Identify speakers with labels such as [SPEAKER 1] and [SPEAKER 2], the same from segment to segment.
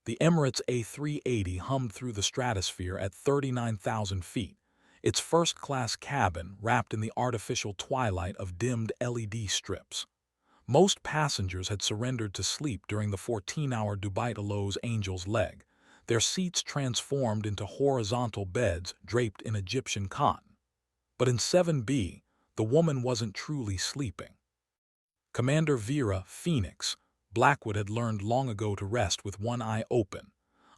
[SPEAKER 1] The Emirates A380 hummed through the stratosphere at 39,000 feet, its first-class cabin wrapped in the artificial twilight of dimmed LED strips. Most passengers had surrendered to sleep during the 14-hour Dubai to Lowe's Angel's Leg, their seats transformed into horizontal beds draped in Egyptian cotton. But in 7B, the woman wasn't truly sleeping. Commander Vera Phoenix Blackwood had learned long ago to rest with one eye open,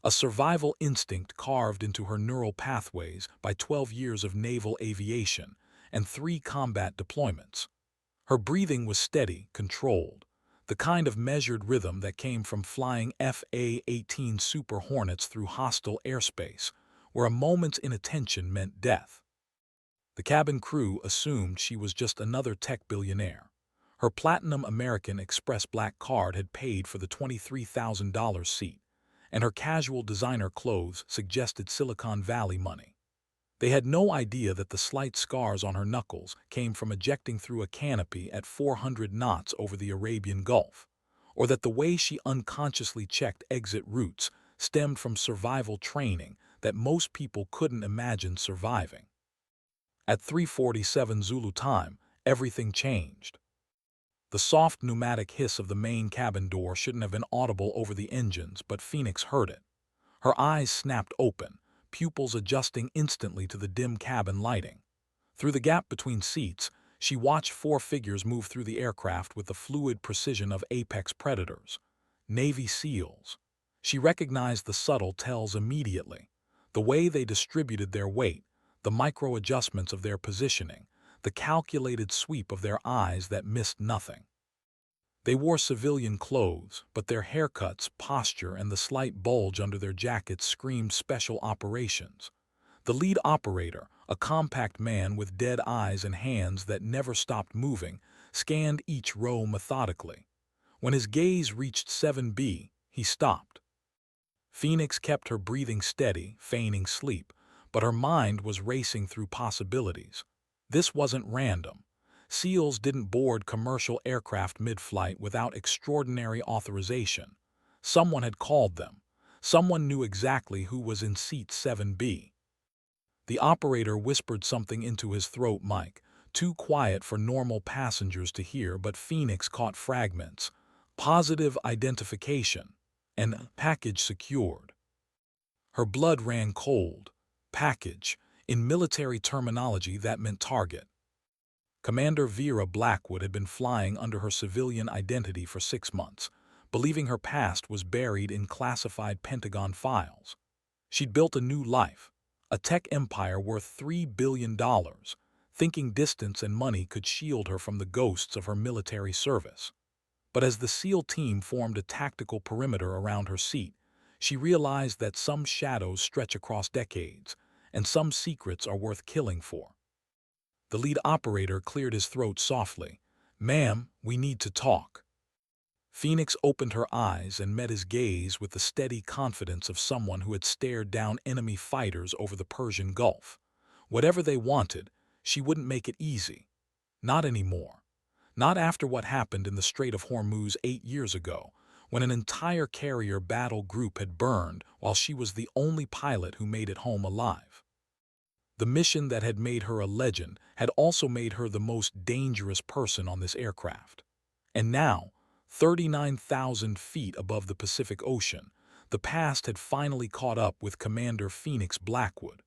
[SPEAKER 1] a survival instinct carved into her neural pathways by 12 years of naval aviation and 3 combat deployments. Her breathing was steady, controlled, the kind of measured rhythm that came from flying FA-18 Super Hornets through hostile airspace, where a moment's inattention meant death. The cabin crew assumed she was just another tech billionaire. Her Platinum American Express black card had paid for the $23,000 seat, and her casual designer clothes suggested Silicon Valley money. They had no idea that the slight scars on her knuckles came from ejecting through a canopy at 400 knots over the Arabian Gulf, or that the way she unconsciously checked exit routes stemmed from survival training that most people couldn't imagine surviving. At 3:47 Zulu time, everything changed. The soft pneumatic hiss of the main cabin door shouldn't have been audible over the engines, but Phoenix heard it. Her eyes snapped open, pupils adjusting instantly to the dim cabin lighting. Through the gap between seats, she watched 4 figures move through the aircraft with the fluid precision of apex predators. Navy SEALs. She recognized the subtle tells immediately. The way they distributed their weight, the micro-adjustments of their positioning, the calculated sweep of their eyes that missed nothing. They wore civilian clothes, but their haircuts, posture, and the slight bulge under their jackets screamed special operations. The lead operator, a compact man with dead eyes and hands that never stopped moving, scanned each row methodically. When his gaze reached 7B, he stopped. Phoenix kept her breathing steady, feigning sleep, but her mind was racing through possibilities. This wasn't random. SEALs didn't board commercial aircraft mid-flight without extraordinary authorization. Someone had called them. Someone knew exactly who was in seat 7B. The operator whispered something into his throat mic, too quiet for normal passengers to hear, but Phoenix caught fragments. Positive identification. And package secured. Her blood ran cold. Package. In military terminology, that meant target. Commander Vera Blackwood had been flying under her civilian identity for 6 months, believing her past was buried in classified Pentagon files. She'd built a new life, a tech empire worth $3 billion, thinking distance and money could shield her from the ghosts of her military service. But as the SEAL team formed a tactical perimeter around her seat, she realized that some shadows stretch across decades, and some secrets are worth killing for. The lead operator cleared his throat softly. "Ma'am, we need to talk." Phoenix opened her eyes and met his gaze with the steady confidence of someone who had stared down enemy fighters over the Persian Gulf. Whatever they wanted, she wouldn't make it easy. Not anymore. Not after what happened in the Strait of Hormuz 8 years ago, when an entire carrier battle group had burned while she was the only pilot who made it home alive. The mission that had made her a legend had also made her the most dangerous person on this aircraft. And now, 39,000 feet above the Pacific Ocean, the past had finally caught up with Commander Phoenix Blackwood.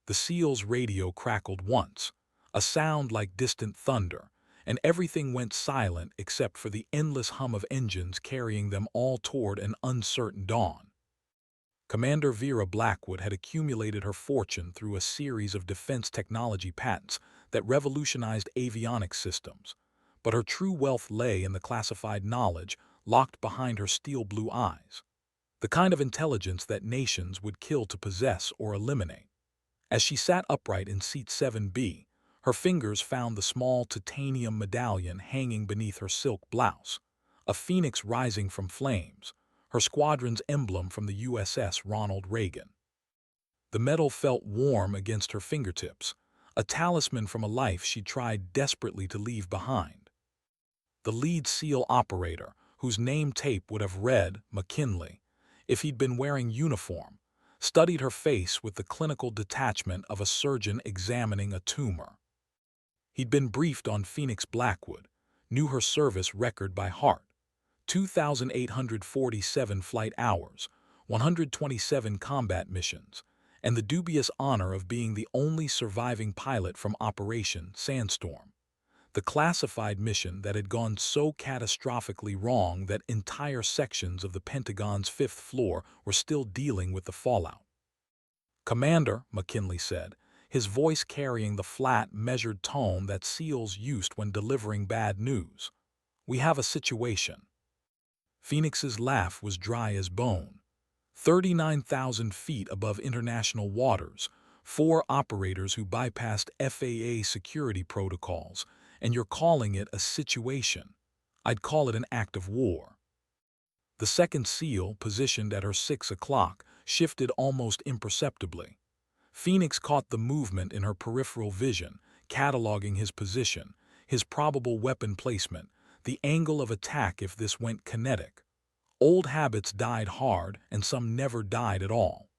[SPEAKER 1] The SEAL's radio crackled once, a sound like distant thunder, and everything went silent except for the endless hum of engines carrying them all toward an uncertain dawn. Commander Vera Blackwood had accumulated her fortune through a series of defense technology patents that revolutionized avionics systems, but her true wealth lay in the classified knowledge locked behind her steel-blue eyes, the kind of intelligence that nations would kill to possess or eliminate. As she sat upright in seat 7B, her fingers found the small titanium medallion hanging beneath her silk blouse, a phoenix rising from flames, her squadron's emblem from the USS Ronald Reagan. The metal felt warm against her fingertips, a talisman from a life she'd tried desperately to leave behind. The lead SEAL operator, whose name tape would have read McKinley, if he'd been wearing uniform, studied her face with the clinical detachment of a surgeon examining a tumor. He'd been briefed on Phoenix Blackwood, knew her service record by heart: 2,847 flight hours, 127 combat missions, and the dubious honor of being the only surviving pilot from Operation Sandstorm, the classified mission that had gone so catastrophically wrong that entire sections of the Pentagon's fifth floor were still dealing with the fallout. "Commander," McKinley said, his voice carrying the flat, measured tone that SEALs used when delivering bad news, "we have a situation." Phoenix's laugh was dry as bone. 39,000 feet above international waters, 4 operators who bypassed FAA security protocols, and you're calling it a situation. I'd call it an act of war. The second SEAL, positioned at her 6 o'clock, shifted almost imperceptibly. Phoenix caught the movement in her peripheral vision, cataloging his position, his probable weapon placement, the angle of attack if this went kinetic. Old habits died hard, and some never died at all.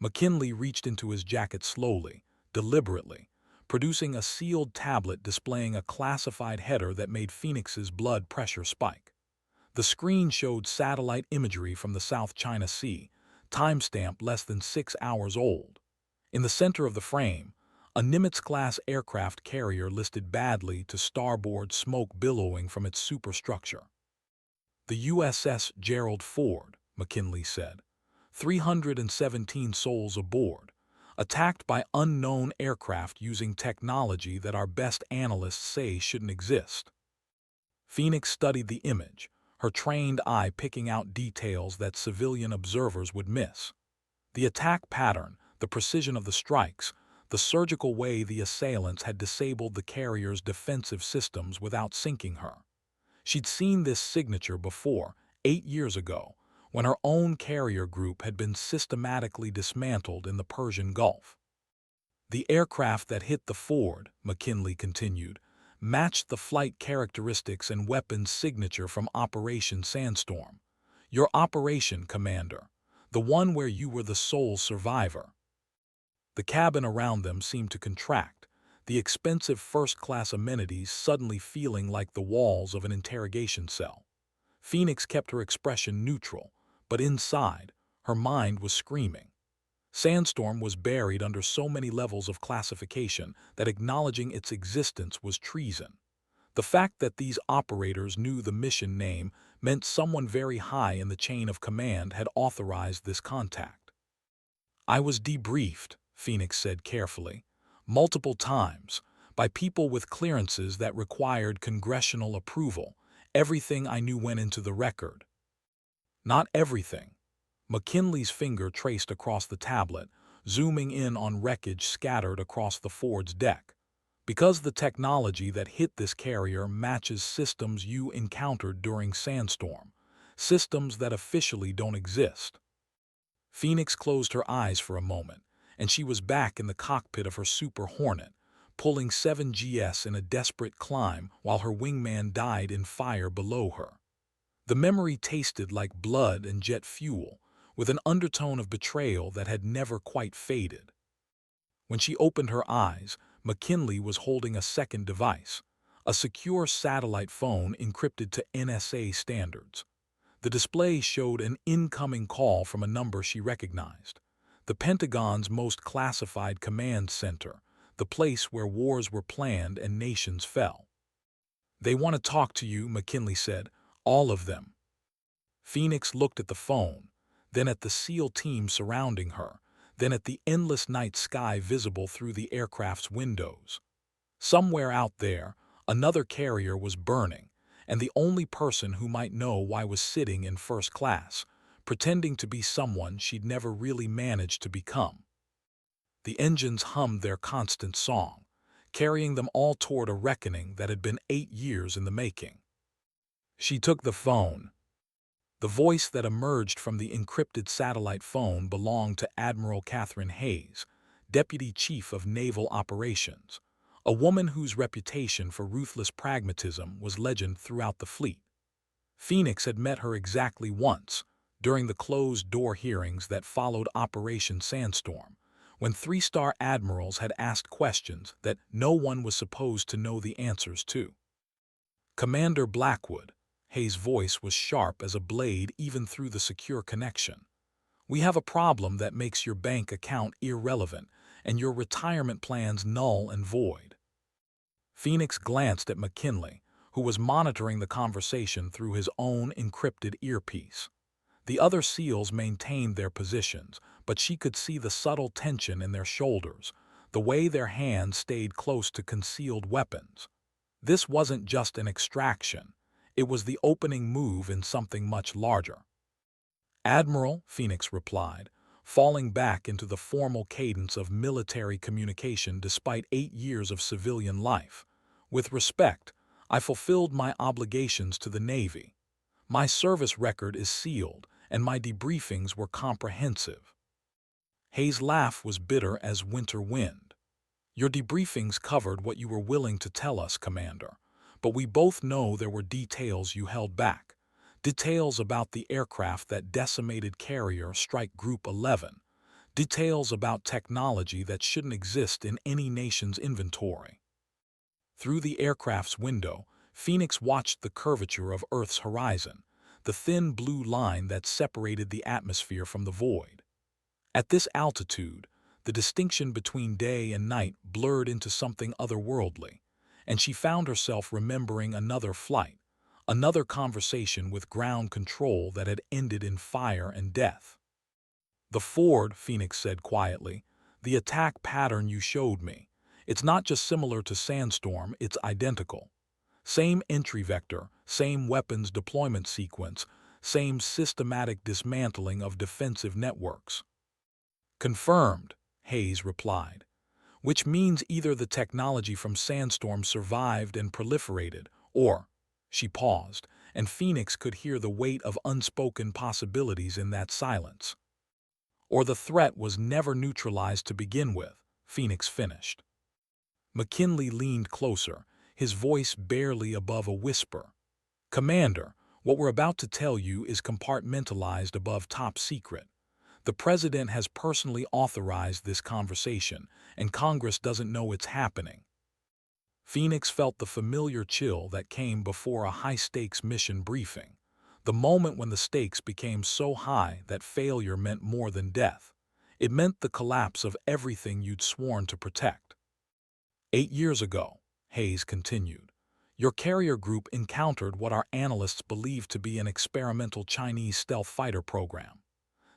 [SPEAKER 1] McKinley reached into his jacket slowly, deliberately, producing a sealed tablet displaying a classified header that made Phoenix's blood pressure spike. The screen showed satellite imagery from the South China Sea, timestamp less than 6 hours old. In the center of the frame, a Nimitz-class aircraft carrier listed badly to starboard, smoke billowing from its superstructure. "The USS Gerald Ford," McKinley said. 317 souls aboard, attacked by unknown aircraft using technology that our best analysts say shouldn't exist. Phoenix studied the image, her trained eye picking out details that civilian observers would miss. The attack pattern, the precision of the strikes, the surgical way the assailants had disabled the carrier's defensive systems without sinking her. She'd seen this signature before, 8 years ago, when her own carrier group had been systematically dismantled in the Persian Gulf. "The aircraft that hit the Ford," McKinley continued, "matched the flight characteristics and weapons signature from Operation Sandstorm. Your operation, Commander, the one where you were the sole survivor." The cabin around them seemed to contract, the expensive first-class amenities suddenly feeling like the walls of an interrogation cell. Phoenix kept her expression neutral, but inside, her mind was screaming. Sandstorm was buried under so many levels of classification that acknowledging its existence was treason. The fact that these operators knew the mission name meant someone very high in the chain of command had authorized this contact. "I was debriefed," Phoenix said carefully, "multiple times, by people with clearances that required congressional approval. Everything I knew went into the record." "Not everything." McKinley's finger traced across the tablet, zooming in on wreckage scattered across the Ford's deck. "Because the technology that hit this carrier matches systems you encountered during Sandstorm, systems that officially don't exist." Phoenix closed her eyes for a moment, and she was back in the cockpit of her Super Hornet, pulling 7GS in a desperate climb while her wingman died in fire below her. The memory tasted like blood and jet fuel, with an undertone of betrayal that had never quite faded. When she opened her eyes, McKinley was holding a second device, a secure satellite phone encrypted to NSA standards. The display showed an incoming call from a number she recognized: the Pentagon's most classified command center, the place where wars were planned and nations fell. "They want to talk to you," McKinley said, "all of them." Phoenix looked at the phone, then at the SEAL team surrounding her, then at the endless night sky visible through the aircraft's windows. Somewhere out there, another carrier was burning, and the only person who might know why was sitting in first class, pretending to be someone she'd never really managed to become. The engines hummed their constant song, carrying them all toward a reckoning that had been 8 years in the making. She took the phone. The voice that emerged from the encrypted satellite phone belonged to Admiral Catherine Hayes, Deputy Chief of Naval Operations, a woman whose reputation for ruthless pragmatism was legend throughout the fleet. Phoenix had met her exactly once, during the closed-door hearings that followed Operation Sandstorm, when three-star admirals had asked questions that no one was supposed to know the answers to. "Commander Blackwood," Hayes' voice was sharp as a blade even through the secure connection. "We have a problem that makes your bank account irrelevant and your retirement plans null and void." Phoenix glanced at McKinley, who was monitoring the conversation through his own encrypted earpiece. The other SEALs maintained their positions, but she could see the subtle tension in their shoulders, the way their hands stayed close to concealed weapons. This wasn't just an extraction. It was the opening move in something much larger. "Admiral," Phoenix replied, falling back into the formal cadence of military communication despite 8 years of civilian life. "With respect, I fulfilled my obligations to the Navy. My service record is sealed, and my debriefings were comprehensive." Hayes' laugh was bitter as winter wind. "Your debriefings covered what you were willing to tell us, Commander, but we both know there were details you held back. Details about the aircraft that decimated Carrier Strike Group 11. Details about technology that shouldn't exist in any nation's inventory." Through the aircraft's window, Phoenix watched the curvature of Earth's horizon, the thin blue line that separated the atmosphere from the void. At this altitude, the distinction between day and night blurred into something otherworldly, and she found herself remembering another flight, another conversation with ground control that had ended in fire and death. "The Ford," Phoenix said quietly, "the attack pattern you showed me. It's not just similar to Sandstorm, it's identical. Same entry vector, same weapons deployment sequence, same systematic dismantling of defensive networks." "Confirmed," Hayes replied, "which means either the technology from Sandstorm survived and proliferated, or—" She paused, and Phoenix could hear the weight of unspoken possibilities in that silence. "Or the threat was never neutralized to begin with," Phoenix finished. McKinley leaned closer, his voice barely above a whisper. "Commander, what we're about to tell you is compartmentalized above top secret. The President has personally authorized this conversation, and Congress doesn't know it's happening." Phoenix felt the familiar chill that came before a high-stakes mission briefing, the moment when the stakes became so high that failure meant more than death. It meant the collapse of everything you'd sworn to protect. "8 years ago," Hayes continued, "your carrier group encountered what our analysts believed to be an experimental Chinese stealth fighter program.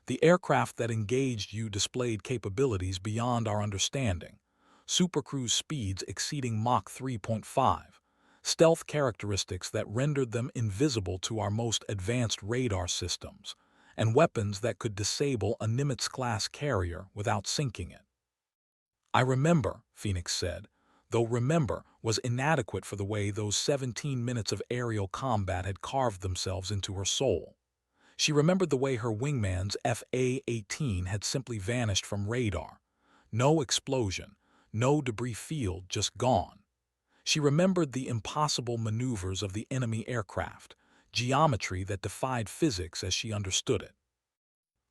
[SPEAKER 1] The aircraft that engaged you displayed capabilities beyond our understanding, supercruise speeds exceeding Mach 3.5, stealth characteristics that rendered them invisible to our most advanced radar systems, and weapons that could disable a Nimitz-class carrier without sinking it." "I remember," Phoenix said, though remember was inadequate for the way those 17 minutes of aerial combat had carved themselves into her soul. She remembered the way her wingman's FA-18 had simply vanished from radar. No explosion, no debris field, just gone. She remembered the impossible maneuvers of the enemy aircraft, geometry that defied physics as she understood it.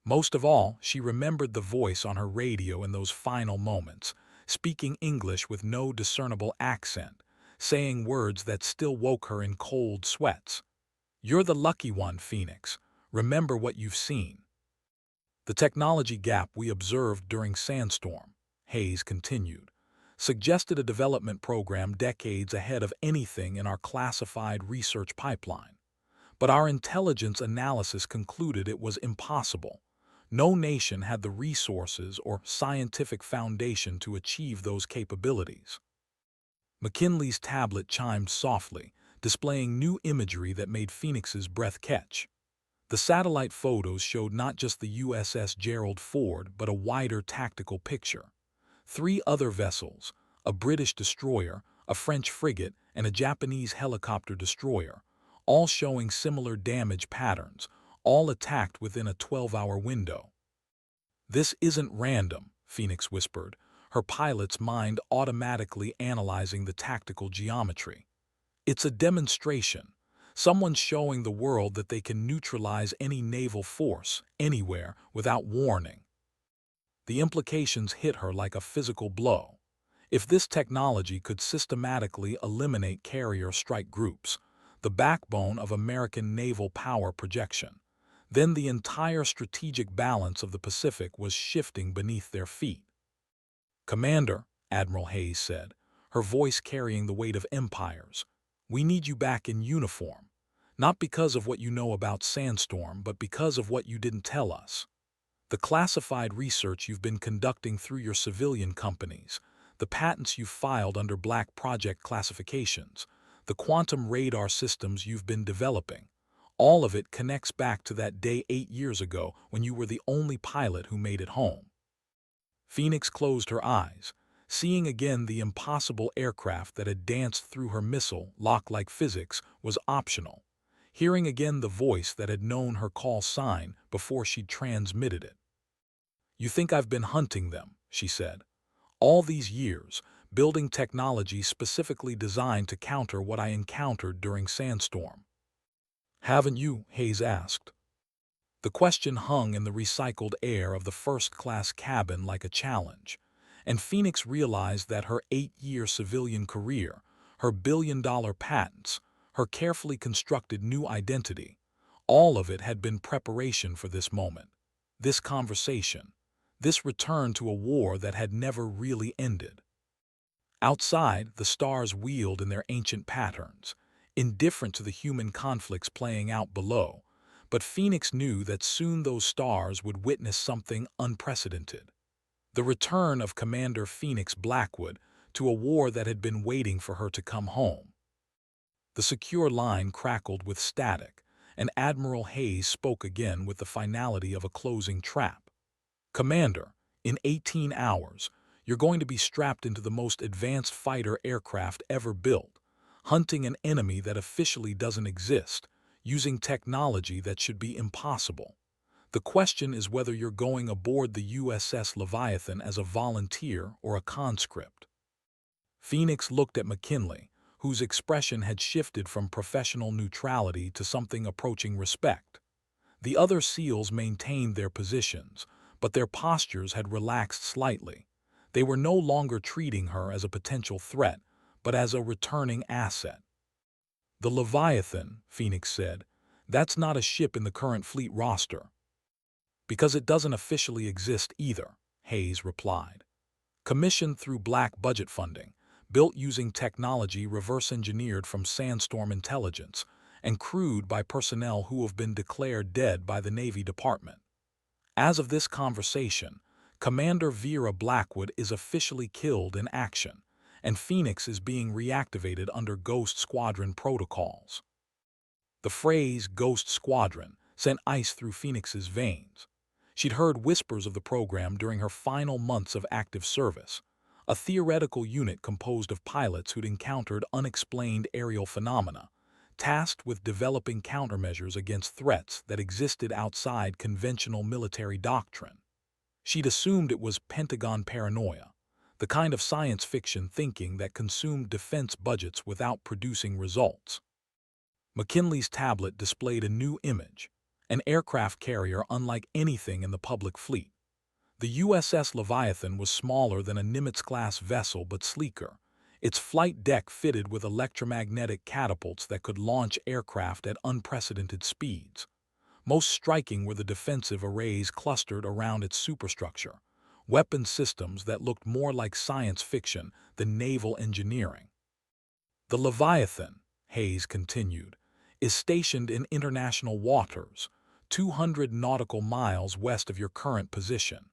[SPEAKER 1] Most of all, she remembered the voice on her radio in those final moments, speaking English with no discernible accent, saying words that still woke her in cold sweats. "You're the lucky one, Phoenix. Remember what you've seen." "The technology gap we observed during Sandstorm," Hayes continued, "suggested a development program decades ahead of anything in our classified research pipeline. But our intelligence analysis concluded it was impossible. No nation had the resources or scientific foundation to achieve those capabilities." McKinley's tablet chimed softly, displaying new imagery that made Phoenix's breath catch. The satellite photos showed not just the USS Gerald Ford but a wider tactical picture. 3 other vessels, a British destroyer, a French frigate, and a Japanese helicopter destroyer, all showing similar damage patterns, all attacked within a 12-hour window. "This isn't random," Phoenix whispered, her pilot's mind automatically analyzing the tactical geometry. "It's a demonstration, Someone showing the world that they can neutralize any naval force, anywhere, without warning. The implications hit her like a physical blow. If this technology could systematically eliminate carrier strike groups, the backbone of American naval power projection, then the entire strategic balance of the Pacific was shifting beneath their feet. "Commander," Admiral Hayes said, her voice carrying the weight of empires, "we need you back in uniform, not because of what you know about Sandstorm, but because of what you didn't tell us. The classified research you've been conducting through your civilian companies, the patents you've filed under Black Project classifications, the quantum radar systems you've been developing, all of it connects back to that day 8 years ago when you were the only pilot who made it home." Phoenix closed her eyes, seeing again the impossible aircraft that had danced through her missile lock-like physics was optional, hearing again the voice that had known her call sign before she'd transmitted it. "You think I've been hunting them," she said. "All these years, building technology specifically designed to counter what I encountered during Sandstorm." "Haven't you?" Hayes asked. The question hung in the recycled air of the first-class cabin like a challenge, and Phoenix realized that her 8-year civilian career, her billion-dollar patents, her carefully constructed new identity, all of it had been preparation for this moment, this conversation, this return to a war that had never really ended. Outside, the stars wheeled in their ancient patterns, indifferent to the human conflicts playing out below, but Phoenix knew that soon those stars would witness something unprecedented. The return of Commander Phoenix Blackwood to a war that had been waiting for her to come home. The secure line crackled with static, and Admiral Hayes spoke again with the finality of a closing trap. "Commander, in 18 hours, you're going to be strapped into the most advanced fighter aircraft ever built, hunting an enemy that officially doesn't exist, using technology that should be impossible. The question is whether you're going aboard the USS Leviathan as a volunteer or a conscript." Phoenix looked at McKinley, whose expression had shifted from professional neutrality to something approaching respect. The other SEALs maintained their positions, but their postures had relaxed slightly. They were no longer treating her as a potential threat, but as a returning asset. "The Leviathan," Phoenix said, "that's not a ship in the current fleet roster." "Because it doesn't officially exist either," Hayes replied. "Commissioned through black budget funding, built using technology reverse-engineered from Sandstorm intelligence, and crewed by personnel who have been declared dead by the Navy Department. As of this conversation, Commander Vera Blackwood is officially killed in action, and Phoenix is being reactivated under Ghost Squadron protocols." The phrase Ghost Squadron sent ice through Phoenix's veins. She'd heard whispers of the program during her final months of active service, a theoretical unit composed of pilots who'd encountered unexplained aerial phenomena, tasked with developing countermeasures against threats that existed outside conventional military doctrine. She'd assumed it was Pentagon paranoia, the kind of science fiction thinking that consumed defense budgets without producing results. McKinley's tablet displayed a new image, an aircraft carrier unlike anything in the public fleet. The USS Leviathan was smaller than a Nimitz-class vessel but sleeker, its flight deck fitted with electromagnetic catapults that could launch aircraft at unprecedented speeds. Most striking were the defensive arrays clustered around its superstructure, weapon systems that looked more like science fiction than naval engineering. "The Leviathan," Hayes continued, "is stationed in international waters, 200 nautical miles west of your current position.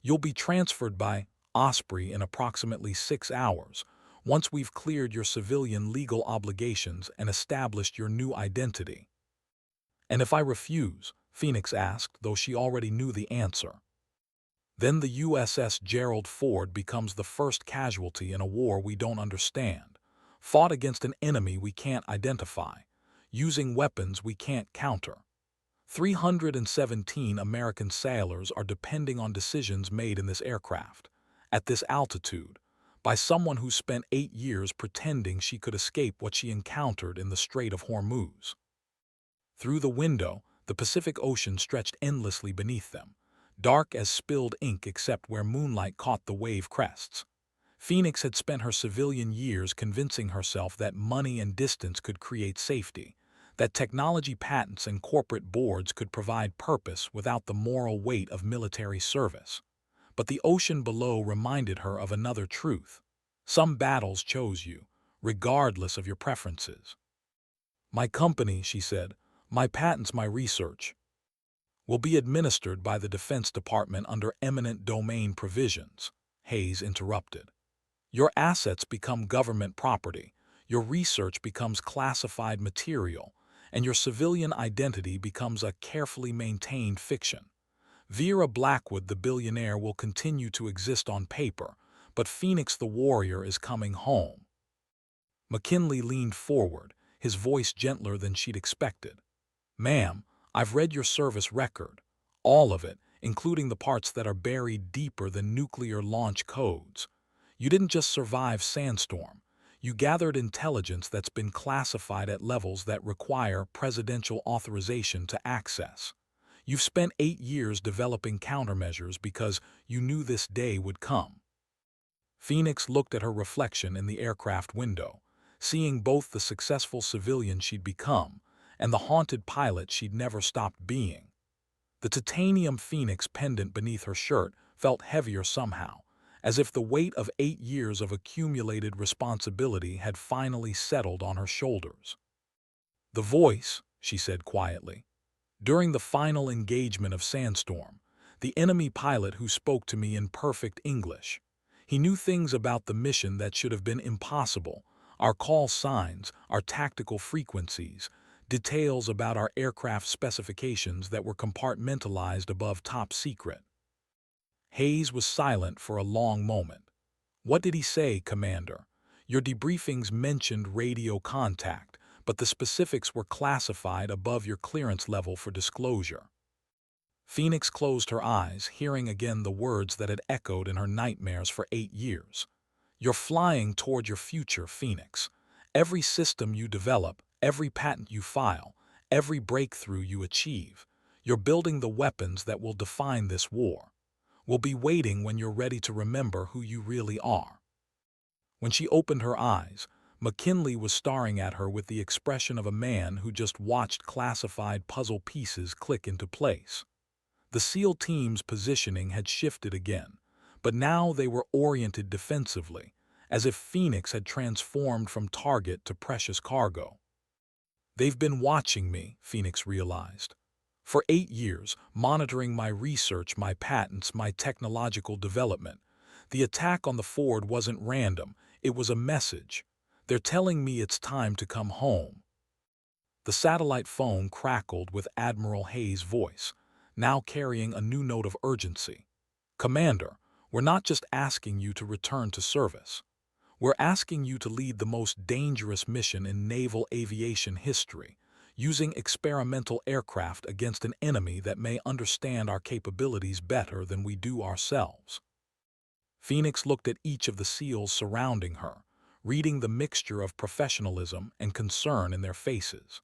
[SPEAKER 1] You'll be transferred by Osprey in approximately 6 hours, once we've cleared your civilian legal obligations and established your new identity." "And if I refuse?" Phoenix asked, though she already knew the answer. "Then the USS Gerald Ford becomes the first casualty in a war we don't understand, fought against an enemy we can't identify, using weapons we can't counter. 317 American sailors are depending on decisions made in this aircraft, at this altitude, by someone who spent 8 years pretending she could escape what she encountered in the Strait of Hormuz. Through the window, the Pacific Ocean stretched endlessly beneath them, dark as spilled ink except where moonlight caught the wave crests. Phoenix had spent her civilian years convincing herself that money and distance could create safety, that technology patents and corporate boards could provide purpose without the moral weight of military service. But the ocean below reminded her of another truth. Some battles chose you, regardless of your preferences. My company, she said, my patents, my research, will be administered by the Defense Department under eminent domain provisions, Hayes interrupted. Your assets become government property, your research becomes classified material, and your civilian identity becomes a carefully maintained fiction. Vera Blackwood, the billionaire, will continue to exist on paper, but Phoenix the warrior is coming home. McKinley leaned forward, his voice gentler than she'd expected. Ma'am, I've read your service record, all of it, including the parts that are buried deeper than nuclear launch codes. You didn't just survive Sandstorm. You gathered intelligence that's been classified at levels that require presidential authorization to access. You've spent 8 years developing countermeasures because you knew this day would come. Phoenix looked at her reflection in the aircraft window, seeing both the successful civilian she'd become and the haunted pilot she'd never stopped being. The titanium Phoenix pendant beneath her shirt felt heavier somehow, as if the weight of 8 years of accumulated responsibility had finally settled on her shoulders. The voice, she said quietly. During the final engagement of Sandstorm, the enemy pilot who spoke to me in perfect English. He knew things about the mission that should have been impossible, our call signs, our tactical frequencies, details about our aircraft specifications that were compartmentalized above top secret. Hayes was silent for a long moment. What did he say, Commander? Your debriefings mentioned radio contact, but the specifics were classified above your clearance level for disclosure. Phoenix closed her eyes, hearing again the words that had echoed in her nightmares for 8 years. You're flying toward your future, Phoenix. Every system you develop, every patent you file, every breakthrough you achieve, you're building the weapons that will define this war. We'll be waiting when you're ready to remember who you really are. When she opened her eyes, McKinley was staring at her with the expression of a man who just watched classified puzzle pieces click into place. The SEAL team's positioning had shifted again, but now they were oriented defensively, as if Phoenix had transformed from target to precious cargo. They've been watching me, Phoenix realized. For 8 years, monitoring my research, my patents, my technological development. The attack on the Ford wasn't random, it was a message. They're telling me it's time to come home. The satellite phone crackled with Admiral Hayes' voice, now carrying a new note of urgency. Commander, we're not just asking you to return to service. We're asking you to lead the most dangerous mission in naval aviation history, using experimental aircraft against an enemy that may understand our capabilities better than we do ourselves. Phoenix looked at each of the SEALs surrounding her, reading the mixture of professionalism and concern in their faces.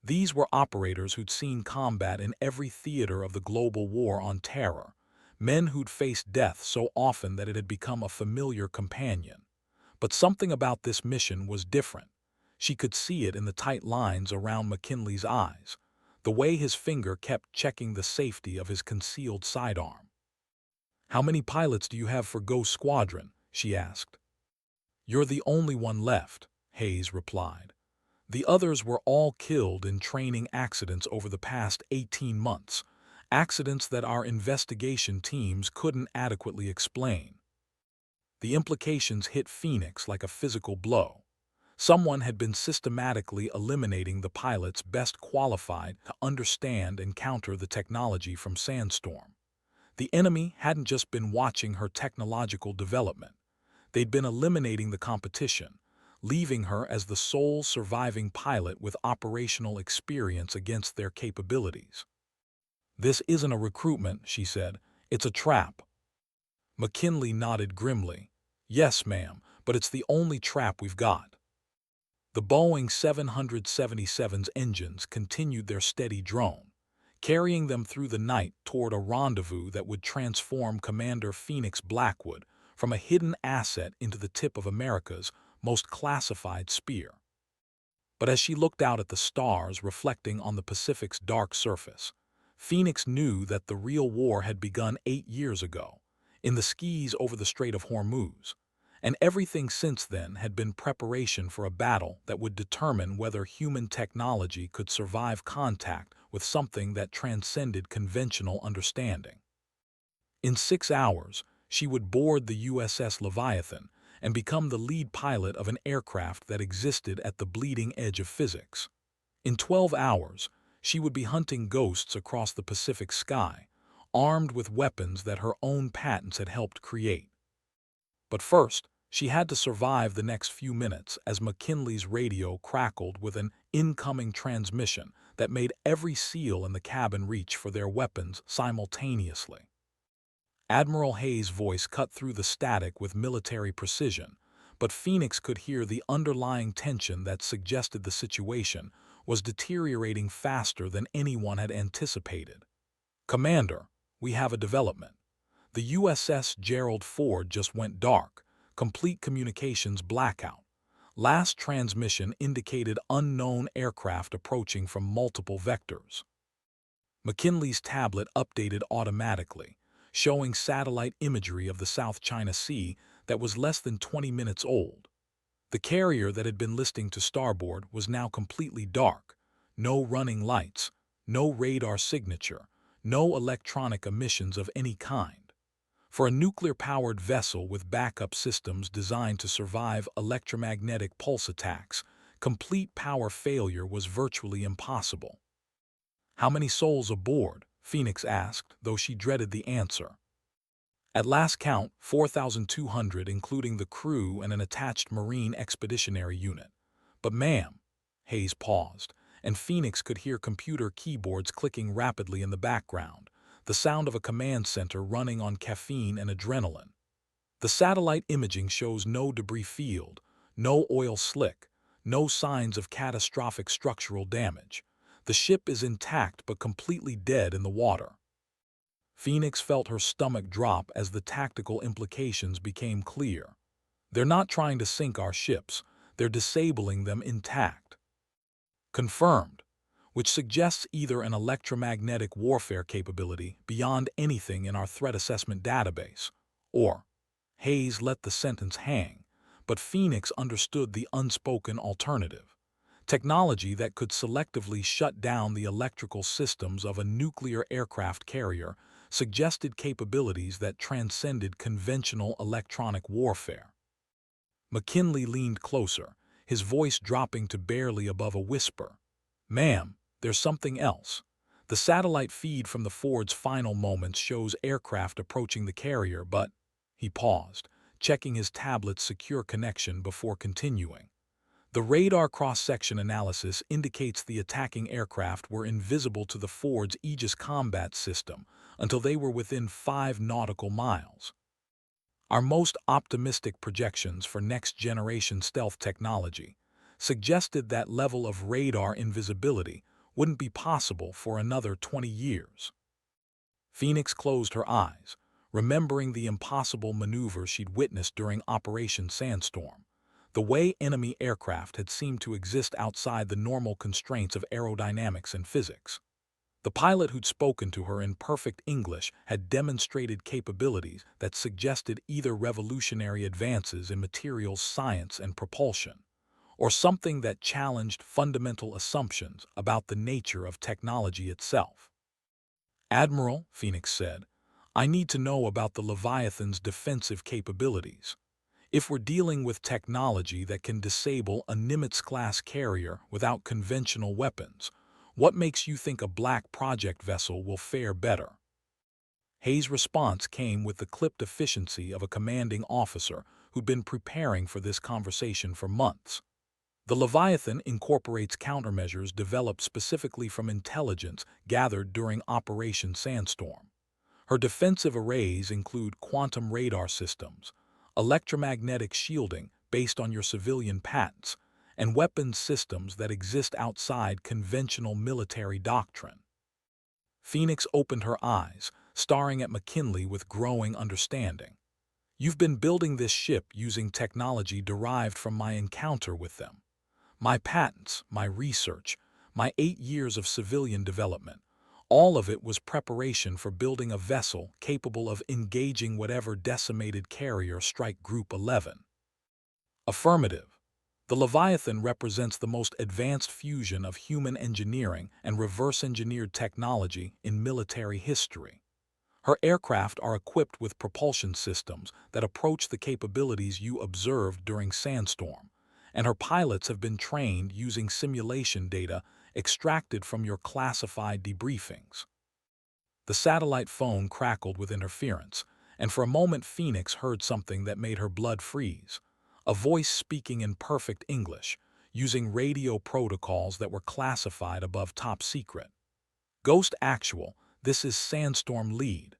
[SPEAKER 1] These were operators who'd seen combat in every theater of the global war on terror, men who'd faced death so often that it had become a familiar companion. But something about this mission was different. She could see it in the tight lines around McKinley's eyes, the way his finger kept checking the safety of his concealed sidearm. How many pilots do you have for Ghost Squadron? She asked. You're the only one left, Hayes replied. The others were all killed in training accidents over the past 18 months, accidents that our investigation teams couldn't adequately explain. The implications hit Phoenix like a physical blow. Someone had been systematically eliminating the pilots best qualified to understand and counter the technology from Sandstorm. The enemy hadn't just been watching her technological development. They'd been eliminating the competition, leaving her as the sole surviving pilot with operational experience against their capabilities. This isn't a recruitment, she said. It's a trap. McKinley nodded grimly. Yes, ma'am, but it's the only trap we've got. The Boeing 777's engines continued their steady drone, carrying them through the night toward a rendezvous that would transform Commander Phoenix Blackwood from a hidden asset into the tip of America's most classified spear. But as she looked out at the stars reflecting on the Pacific's dark surface, Phoenix knew that the real war had begun 8 years ago, in the skies over the Strait of Hormuz, and everything since then had been preparation for a battle that would determine whether human technology could survive contact with something that transcended conventional understanding. In 6 hours, she would board the USS Leviathan and become the lead pilot of an aircraft that existed at the bleeding edge of physics. In 12 hours, she would be hunting ghosts across the Pacific sky, armed with weapons that her own patents had helped create. But first, she had to survive the next few minutes as McKinley's radio crackled with an incoming transmission that made every SEAL in the cabin reach for their weapons simultaneously. Admiral Hayes' voice cut through the static with military precision, but Phoenix could hear the underlying tension that suggested the situation was deteriorating faster than anyone had anticipated. "Commander, we have a development. The USS Gerald Ford just went dark, complete communications blackout. Last transmission indicated unknown aircraft approaching from multiple vectors." McKinley's tablet updated automatically, showing satellite imagery of the South China Sea that was less than 20 minutes old. The carrier that had been listing to starboard was now completely dark, no running lights, no radar signature, no electronic emissions of any kind. For a nuclear-powered vessel with backup systems designed to survive electromagnetic pulse attacks, complete power failure was virtually impossible. "How many souls aboard?" Phoenix asked, though she dreaded the answer. "At last count, 4,200, including the crew and an attached Marine Expeditionary Unit. But ma'am," Hayes paused, and Phoenix could hear computer keyboards clicking rapidly in the background, the sound of a command center running on caffeine and adrenaline. "The satellite imaging shows no debris field, no oil slick, no signs of catastrophic structural damage. The ship is intact but completely dead in the water." Phoenix felt her stomach drop as the tactical implications became clear. "They're not trying to sink our ships, they're disabling them intact." "Confirmed," which suggests either an electromagnetic warfare capability beyond anything in our threat assessment database, or Hayes let the sentence hang, but Phoenix understood the unspoken alternative. Technology that could selectively shut down the electrical systems of a nuclear aircraft carrier suggested capabilities that transcended conventional electronic warfare. McKinley leaned closer, his voice dropping to barely above a whisper. "Ma'am, there's something else. The satellite feed from the Ford's final moments shows aircraft approaching the carrier, but—" He paused, checking his tablet's secure connection before continuing. "The radar cross-section analysis indicates the attacking aircraft were invisible to the Ford's Aegis combat system until they were within 5 nautical miles. Our most optimistic projections for next-generation stealth technology suggested that level of radar invisibility wouldn't be possible for another 20 years. Phoenix closed her eyes, remembering the impossible maneuver she'd witnessed during Operation Sandstorm. The way enemy aircraft had seemed to exist outside the normal constraints of aerodynamics and physics. The pilot who'd spoken to her in perfect English had demonstrated capabilities that suggested either revolutionary advances in materials science and propulsion, or something that challenged fundamental assumptions about the nature of technology itself. "Admiral," Phoenix said, "I need to know about the Leviathan's defensive capabilities. If we're dealing with technology that can disable a Nimitz-class carrier without conventional weapons, what makes you think a Black Project vessel will fare better?" Hayes' response came with the clipped efficiency of a commanding officer who'd been preparing for this conversation for months. "The Leviathan incorporates countermeasures developed specifically from intelligence gathered during Operation Sandstorm. Her defensive arrays include quantum radar systems, electromagnetic shielding based on your civilian patents, and weapons systems that exist outside conventional military doctrine. Phoenix opened her eyes, staring at McKinley with growing understanding. You've been building this ship using technology derived from my encounter with them. My patents, my research, my 8 years of civilian development, all of it was preparation for building a vessel capable of engaging whatever decimated carrier strike Group 11. Affirmative. The Leviathan represents the most advanced fusion of human engineering and reverse-engineered technology in military history. Her aircraft are equipped with propulsion systems that approach the capabilities you observed during Sandstorm, and her pilots have been trained using simulation data extracted from your classified debriefings. The satellite phone crackled with interference, and for a moment Phoenix heard something that made her blood freeze. A voice speaking in perfect English, using radio protocols that were classified above top secret. Ghost Actual, this is Sandstorm Lead.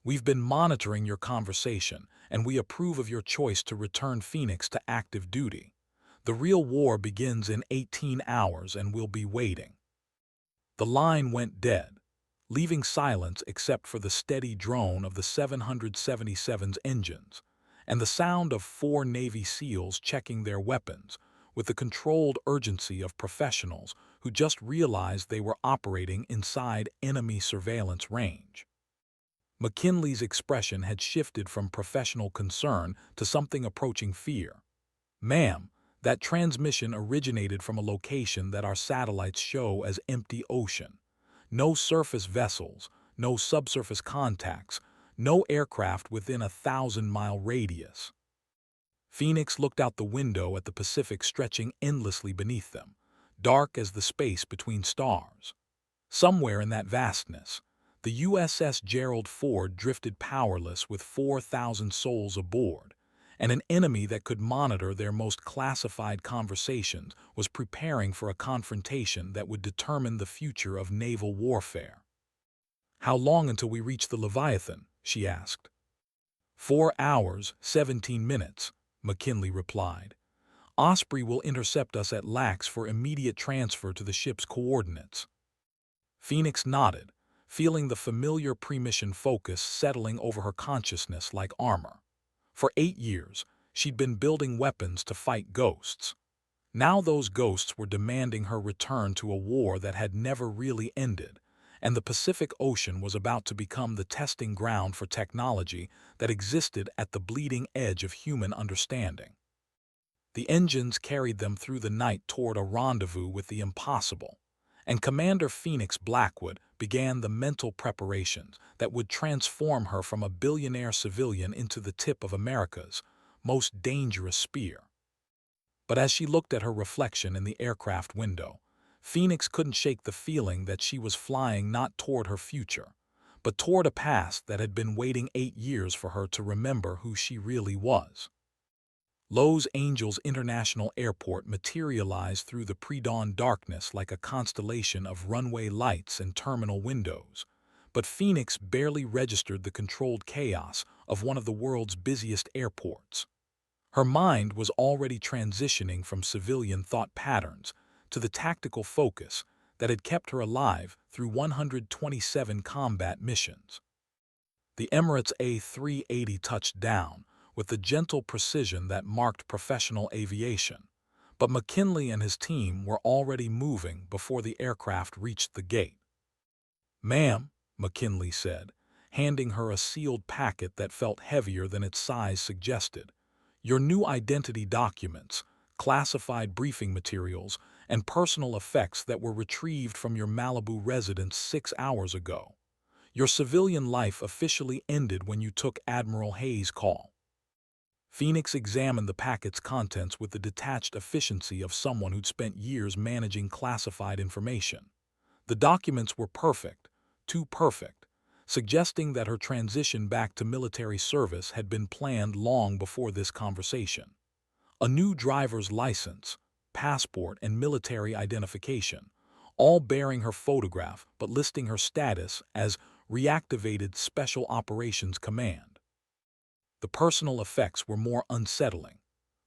[SPEAKER 1] We've been monitoring your conversation, and we approve of your choice to return Phoenix to active duty. The real war begins in 18 hours and we'll be waiting. The line went dead, leaving silence except for the steady drone of the 777's engines, and the sound of 4 Navy SEALs checking their weapons, with the controlled urgency of professionals who just realized they were operating inside enemy surveillance range. McKinley's expression had shifted from professional concern to something approaching fear. Ma'am, that transmission originated from a location that our satellites show as empty ocean. No surface vessels, no subsurface contacts, no aircraft within a 1,000-mile radius. Phoenix looked out the window at the Pacific stretching endlessly beneath them, dark as the space between stars. Somewhere in that vastness, the USS Gerald Ford drifted powerless with 4,000 souls aboard, and an enemy that could monitor their most classified conversations was preparing for a confrontation that would determine the future of naval warfare. "How long until we reach the Leviathan?" she asked. 4 hours, 17 minutes, McKinley replied. Osprey will intercept us at Lax for immediate transfer to the ship's coordinates. Phoenix nodded, feeling the familiar pre-mission focus settling over her consciousness like armor. For 8 years, she'd been building weapons to fight ghosts. Now those ghosts were demanding her return to a war that had never really ended, and the Pacific Ocean was about to become the testing ground for technology that existed at the bleeding edge of human understanding. The engines carried them through the night toward a rendezvous with the impossible, and Commander Phoenix Blackwood began the mental preparations that would transform her from a billionaire civilian into the tip of America's most dangerous spear. But as she looked at her reflection in the aircraft window, Phoenix couldn't shake the feeling that she was flying not toward her future, but toward a past that had been waiting 8 years for her to remember who she really was. Los Angeles International Airport materialized through the pre-dawn darkness like a constellation of runway lights and terminal windows, but Phoenix barely registered the controlled chaos of one of the world's busiest airports. Her mind was already transitioning from civilian thought patterns to the tactical focus that had kept her alive through 127 combat missions. The Emirates A380 touched down with the gentle precision that marked professional aviation, but McKinley and his team were already moving before the aircraft reached the gate. "Ma'am," McKinley said, handing her a sealed packet that felt heavier than its size suggested, "your new identity documents, classified briefing materials, and personal effects that were retrieved from your Malibu residence 6 hours ago. Your civilian life officially ended when you took Admiral Hayes' call." Phoenix examined the packet's contents with the detached efficiency of someone who'd spent years managing classified information. The documents were perfect, too perfect, suggesting that her transition back to military service had been planned long before this conversation. A new driver's license, passport, and military identification, all bearing her photograph but listing her status as Reactivated Special Operations Command. The personal effects were more unsettling.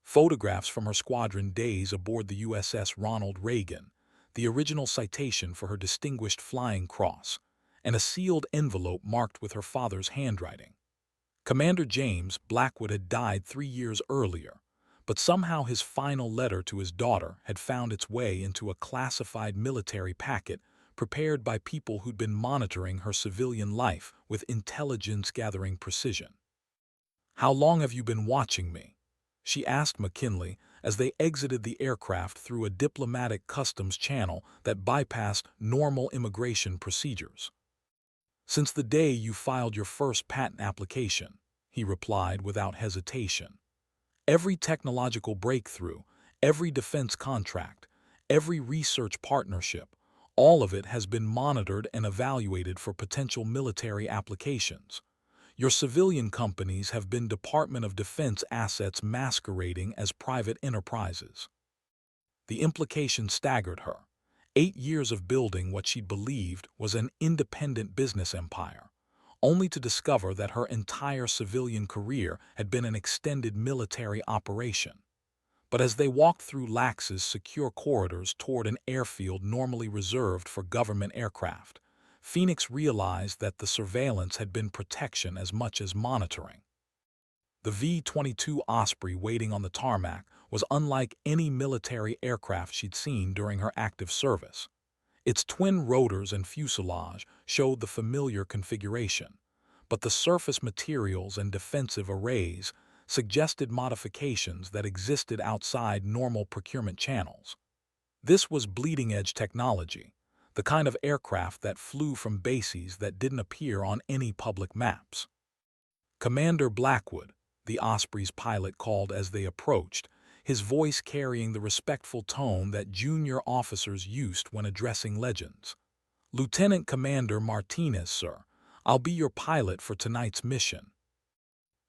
[SPEAKER 1] Photographs from her squadron days aboard the USS Ronald Reagan, the original citation for her Distinguished Flying Cross, and a sealed envelope marked with her father's handwriting. Commander James Blackwood had died 3 years earlier, but somehow his final letter to his daughter had found its way into a classified military packet prepared by people who'd been monitoring her civilian life with intelligence-gathering precision. "How long have you been watching me?" she asked McKinley as they exited the aircraft through a diplomatic customs channel that bypassed normal immigration procedures. "Since the day you filed your first patent application," he replied without hesitation. "Every technological breakthrough, every defense contract, every research partnership, all of it has been monitored and evaluated for potential military applications. Your civilian companies have been Department of Defense assets masquerading as private enterprises." The implication staggered her. 8 years of building what she'd believed was an independent business empire, only to discover that her entire civilian career had been an extended military operation. But as they walked through Lax's secure corridors toward an airfield normally reserved for government aircraft, Phoenix realized that the surveillance had been protection as much as monitoring. The V-22 Osprey waiting on the tarmac was unlike any military aircraft she'd seen during her active service. Its twin rotors and fuselage showed the familiar configuration, but the surface materials and defensive arrays suggested modifications that existed outside normal procurement channels. This was bleeding-edge technology, the kind of aircraft that flew from bases that didn't appear on any public maps. "Commander Blackwood," the Osprey's pilot called as they approached, his voice carrying the respectful tone that junior officers used when addressing legends. "Lieutenant Commander Martinez, sir. I'll be your pilot for tonight's mission."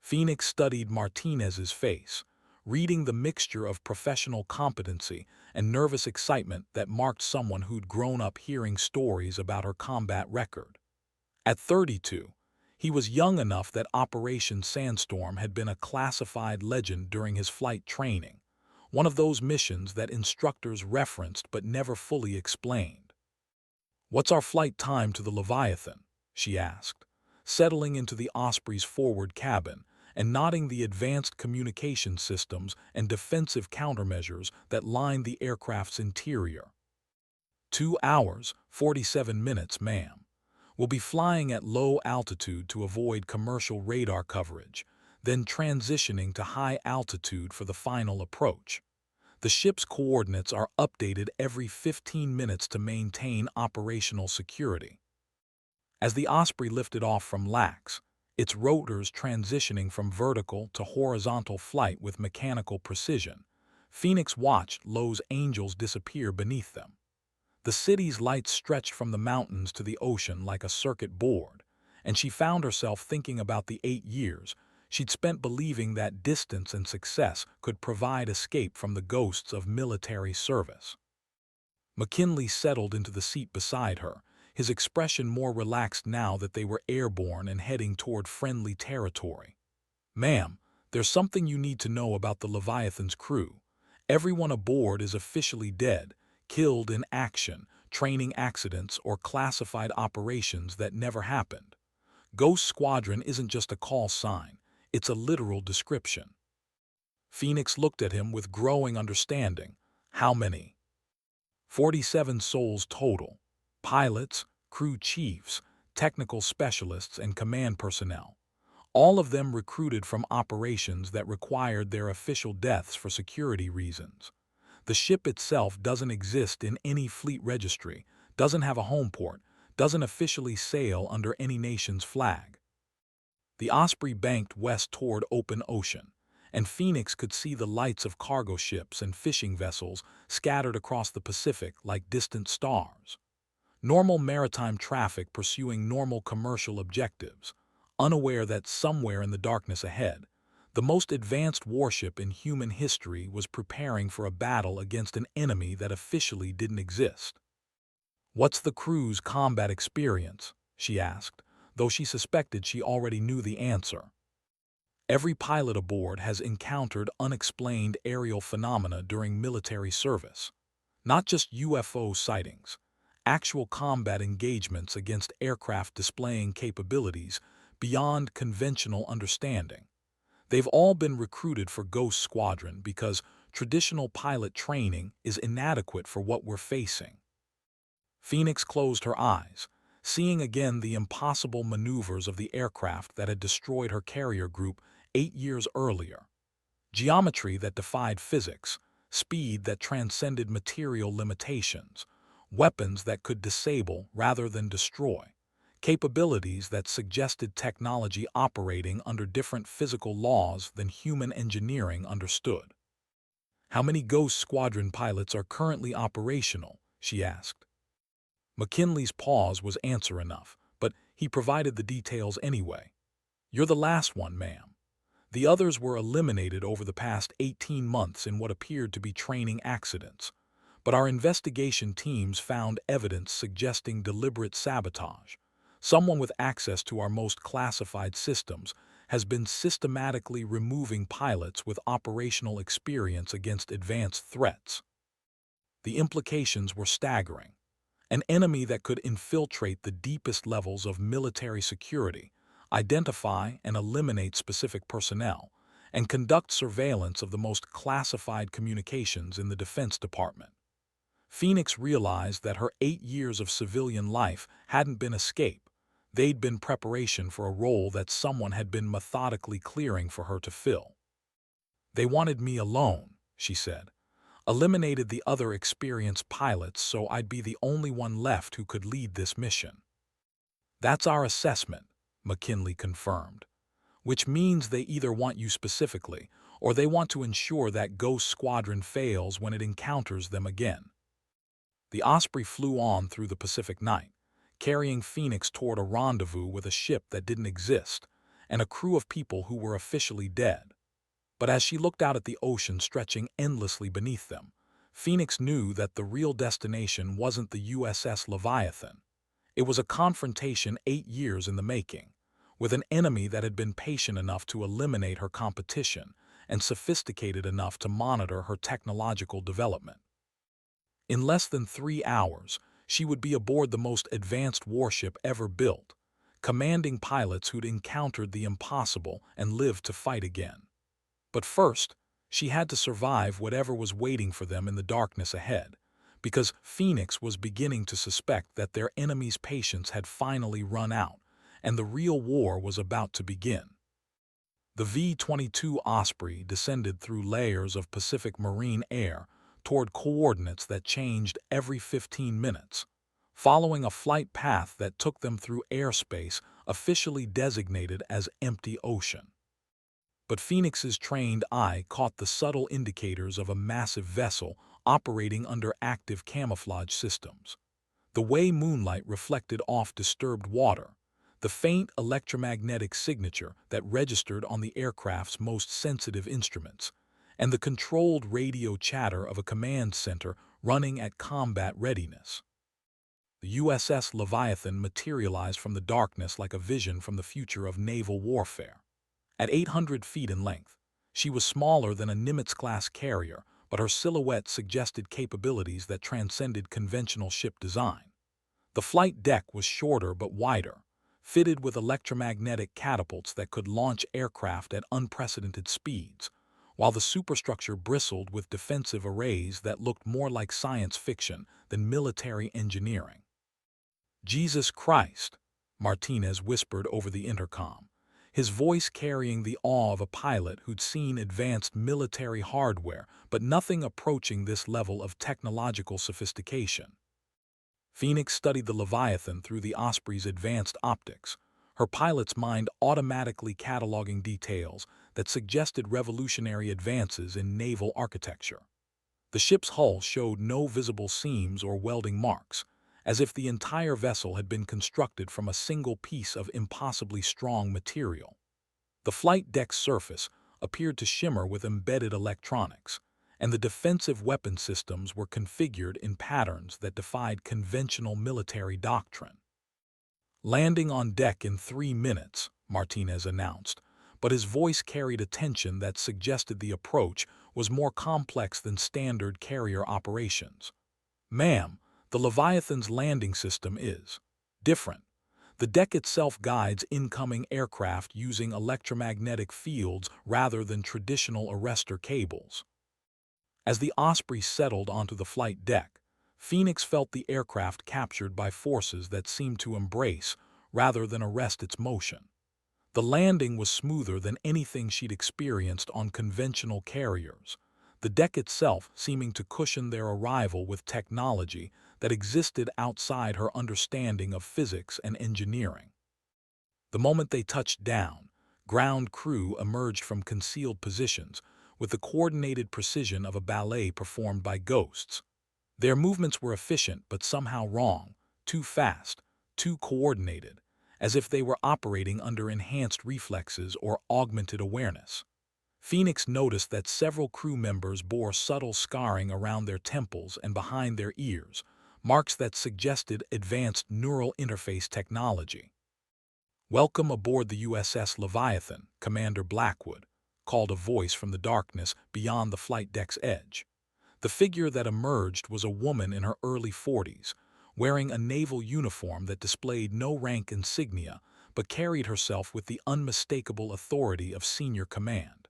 [SPEAKER 1] Phoenix studied Martinez's face, reading the mixture of professional competency and nervous excitement that marked someone who'd grown up hearing stories about her combat record. At 32, he was young enough that Operation Sandstorm had been a classified legend during his flight training, one of those missions that instructors referenced but never fully explained. "What's our flight time to the Leviathan?" she asked, settling into the Osprey's forward cabin and nodding the advanced communication systems and defensive countermeasures that lined the aircraft's interior. 2 hours, 47 minutes, ma'am. We'll be flying at low altitude to avoid commercial radar coverage, then transitioning to high altitude for the final approach. The ship's coordinates are updated every 15 minutes to maintain operational security." As the Osprey lifted off from Lax, its rotors transitioning from vertical to horizontal flight with mechanical precision, Phoenix watched Lowe's Angels disappear beneath them. The city's lights stretched from the mountains to the ocean like a circuit board, and she found herself thinking about the 8 years she'd spent believing that distance and success could provide escape from the ghosts of military service. McKinley settled into the seat beside her, his expression more relaxed now that they were airborne and heading toward friendly territory. "Ma'am, there's something you need to know about the Leviathan's crew. Everyone aboard is officially dead, killed in action, training accidents, or classified operations that never happened. Ghost Squadron isn't just a call sign, it's a literal description." Phoenix looked at him with growing understanding. "How many?" 47 souls total. Pilots, crew chiefs, technical specialists, and command personnel. All of them recruited from operations that required their official deaths for security reasons. The ship itself doesn't exist in any fleet registry, doesn't have a home port, doesn't officially sail under any nation's flag. The Osprey banked west toward open ocean, and Phoenix could see the lights of cargo ships and fishing vessels scattered across the Pacific like distant stars. Normal maritime traffic pursuing normal commercial objectives, unaware that somewhere in the darkness ahead, the most advanced warship in human history was preparing for a battle against an enemy that officially didn't exist. "What's the crew's combat experience?" she asked, though she suspected she already knew the answer. Every pilot aboard has encountered unexplained aerial phenomena during military service. Not just UFO sightings, actual combat engagements against aircraft displaying capabilities beyond conventional understanding. They've all been recruited for Ghost Squadron because traditional pilot training is inadequate for what we're facing. Phoenix closed her eyes, seeing again the impossible maneuvers of the aircraft that had destroyed her carrier group 8 years earlier. Geometry that defied physics, speed that transcended material limitations, weapons that could disable rather than destroy, capabilities that suggested technology operating under different physical laws than human engineering understood. "How many Ghost Squadron pilots are currently operational?" she asked. McKinley's pause was answer enough, but he provided the details anyway. "You're the last one, ma'am. The others were eliminated over the past 18 months in what appeared to be training accidents, but our investigation teams found evidence suggesting deliberate sabotage. Someone with access to our most classified systems has been systematically removing pilots with operational experience against advanced threats." The implications were staggering. An enemy that could infiltrate the deepest levels of military security, identify and eliminate specific personnel, and conduct surveillance of the most classified communications in the Defense Department. Phoenix realized that her 8 years of civilian life hadn't been escape. They'd been preparation for a role that someone had been methodically clearing for her to fill. "They wanted me alone," she said. "Eliminated the other experienced pilots so I'd be the only one left who could lead this mission." "That's our assessment," McKinley confirmed. "Which means they either want you specifically, or they want to ensure that Ghost Squadron fails when it encounters them again." The Osprey flew on through the Pacific night, carrying Phoenix toward a rendezvous with a ship that didn't exist, and a crew of people who were officially dead. But as she looked out at the ocean stretching endlessly beneath them, Phoenix knew that the real destination wasn't the USS Leviathan. It was a confrontation 8 years in the making, with an enemy that had been patient enough to eliminate her competition and sophisticated enough to monitor her technological development. In less than 3 hours, she would be aboard the most advanced warship ever built, commanding pilots who'd encountered the impossible and lived to fight again. But first, she had to survive whatever was waiting for them in the darkness ahead, because Phoenix was beginning to suspect that their enemy's patience had finally run out, and the real war was about to begin. The V-22 Osprey descended through layers of Pacific Marine air toward coordinates that changed every 15 minutes, following a flight path that took them through airspace officially designated as empty ocean. But Phoenix's trained eye caught the subtle indicators of a massive vessel operating under active camouflage systems. The way moonlight reflected off disturbed water, the faint electromagnetic signature that registered on the aircraft's most sensitive instruments, and the controlled radio chatter of a command center running at combat readiness. The USS Leviathan materialized from the darkness like a vision from the future of naval warfare. At 800 feet in length, she was smaller than a Nimitz-class carrier, but her silhouette suggested capabilities that transcended conventional ship design. The flight deck was shorter but wider, fitted with electromagnetic catapults that could launch aircraft at unprecedented speeds, while the superstructure bristled with defensive arrays that looked more like science fiction than military engineering. "Jesus Christ," Martinez whispered over the intercom, his voice carrying the awe of a pilot who'd seen advanced military hardware but nothing approaching this level of technological sophistication. Phoenix studied the Leviathan through the Osprey's advanced optics, her pilot's mind automatically cataloging details that suggested revolutionary advances in naval architecture. The ship's hull showed no visible seams or welding marks, as if the entire vessel had been constructed from a single piece of impossibly strong material. The flight deck's surface appeared to shimmer with embedded electronics, and the defensive weapon systems were configured in patterns that defied conventional military doctrine. "Landing on deck in 3 minutes," Martinez announced, but his voice carried a tension that suggested the approach was more complex than standard carrier operations. "Ma'am, the Leviathan's landing system is different. The deck itself guides incoming aircraft using electromagnetic fields rather than traditional arrestor cables." As the Osprey settled onto the flight deck, Phoenix felt the aircraft captured by forces that seemed to embrace rather than arrest its motion. The landing was smoother than anything she'd experienced on conventional carriers, the deck itself seeming to cushion their arrival with technology that existed outside her understanding of physics and engineering. The moment they touched down, ground crew emerged from concealed positions with the coordinated precision of a ballet performed by ghosts. Their movements were efficient but somehow wrong, too fast, too coordinated, as if they were operating under enhanced reflexes or augmented awareness. Phoenix noticed that several crew members bore subtle scarring around their temples and behind their ears, marks that suggested advanced neural interface technology. "Welcome aboard the USS Leviathan, Commander Blackwood," called a voice from the darkness beyond the flight deck's edge. The figure that emerged was a woman in her early 40s, wearing a naval uniform that displayed no rank insignia but carried herself with the unmistakable authority of senior command.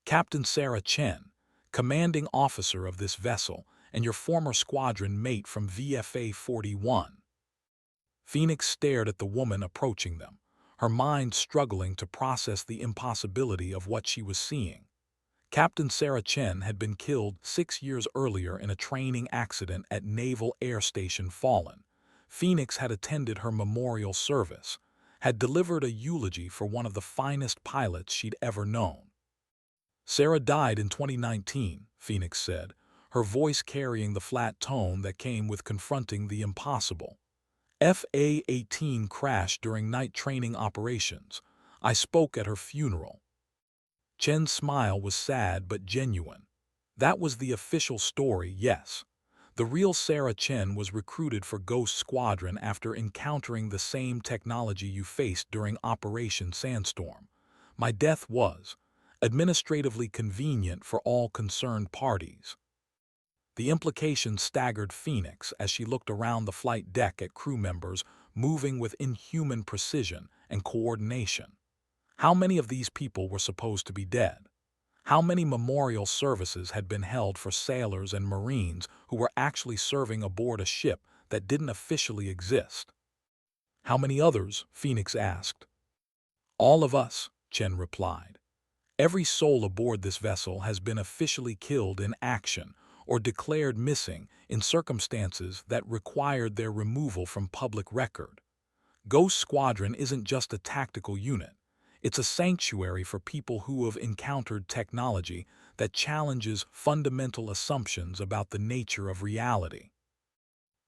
[SPEAKER 1] "Captain Sarah Chen, commanding officer of this vessel, and your former squadron mate from VFA 41. Phoenix stared at the woman approaching them, her mind struggling to process the impossibility of what she was seeing. Captain Sarah Chen had been killed 6 years earlier in a training accident at Naval Air Station Fallon. Phoenix had attended her memorial service, had delivered a eulogy for one of the finest pilots she'd ever known. "Sarah died in 2019, Phoenix said, her voice carrying the flat tone that came with confronting the impossible. FA-18 crashed during night training operations. I spoke at her funeral." Chen's smile was sad but genuine. That was the official story, yes. The real Sarah Chen was recruited for Ghost Squadron after encountering the same technology you faced during Operation Sandstorm. "My death was administratively convenient for all concerned parties." The implication staggered Phoenix as she looked around the flight deck at crew members moving with inhuman precision and coordination. How many of these people were supposed to be dead? How many memorial services had been held for sailors and Marines who were actually serving aboard a ship that didn't officially exist? "How many others?" Phoenix asked. "All of us," Chen replied. "Every soul aboard this vessel has been officially killed in action or declared missing in circumstances that required their removal from public record. Ghost Squadron isn't just a tactical unit. It's a sanctuary for people who have encountered technology that challenges fundamental assumptions about the nature of reality."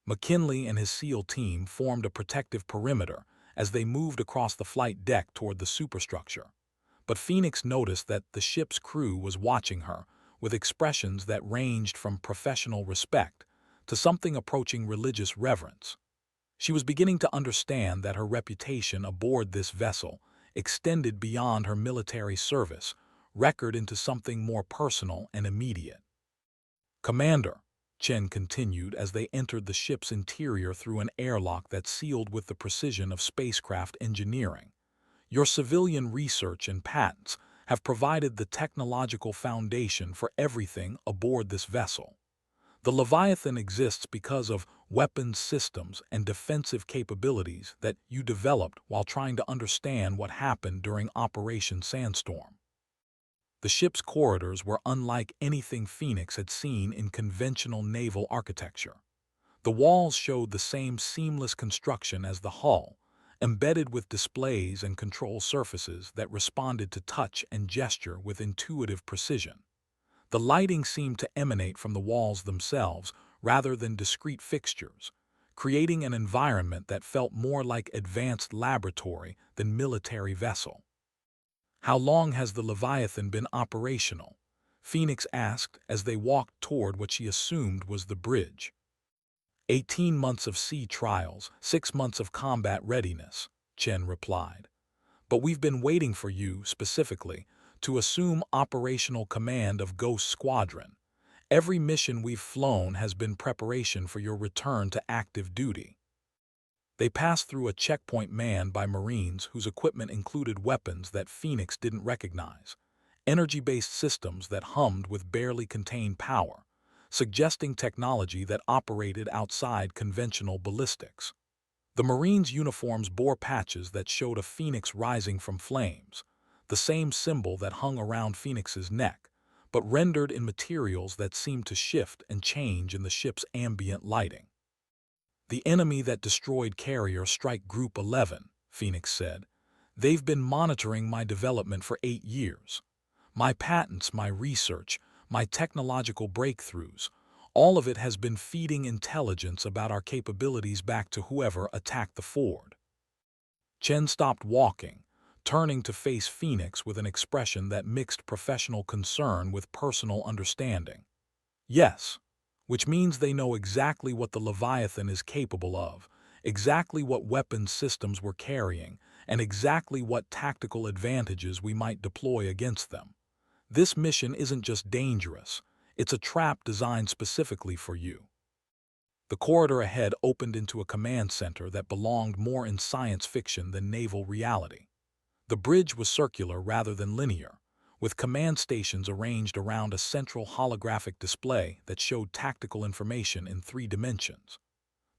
[SPEAKER 1] McKinley and his SEAL team formed a protective perimeter as they moved across the flight deck toward the superstructure. But Phoenix noticed that the ship's crew was watching her, with expressions that ranged from professional respect to something approaching religious reverence. She was beginning to understand that her reputation aboard this vessel extended beyond her military service, record into something more personal and immediate. "Commander," Chen continued as they entered the ship's interior through an airlock that sealed with the precision of spacecraft engineering, "your civilian research and patents have provided the technological foundation for everything aboard this vessel. The Leviathan exists because of weapons systems and defensive capabilities that you developed while trying to understand what happened during Operation Sandstorm." The ship's corridors were unlike anything Phoenix had seen in conventional naval architecture. The walls showed the same seamless construction as the hull, embedded with displays and control surfaces that responded to touch and gesture with intuitive precision. The lighting seemed to emanate from the walls themselves rather than discrete fixtures, creating an environment that felt more like advanced laboratory than military vessel. "How long has the Leviathan been operational?" Phoenix asked as they walked toward what she assumed was the bridge. 18 months of sea trials, 6 months of combat readiness," Chen replied. but we've been waiting for you, specifically, to assume operational command of Ghost Squadron. Every mission we've flown has been preparation for your return to active duty." They passed through a checkpoint manned by Marines whose equipment included weapons that Phoenix didn't recognize, energy-based systems that hummed with barely contained power, suggesting technology that operated outside conventional ballistics. The Marines' uniforms bore patches that showed a phoenix rising from flames, the same symbol that hung around Phoenix's neck, but rendered in materials that seemed to shift and change in the ship's ambient lighting. "The enemy that destroyed Carrier Strike Group 11, Phoenix said. "They've been monitoring my development for 8 years. My patents, my research, my technological breakthroughs, all of it has been feeding intelligence about our capabilities back to whoever attacked the Ford." Chen stopped walking, turning to face Phoenix with an expression that mixed professional concern with personal understanding. "Yes, which means they know exactly what the Leviathan is capable of, exactly what weapons systems we're carrying, and exactly what tactical advantages we might deploy against them. This mission isn't just dangerous, it's a trap designed specifically for you." The corridor ahead opened into a command center that belonged more in science fiction than naval reality. The bridge was circular rather than linear, with command stations arranged around a central holographic display that showed tactical information in 3 dimensions.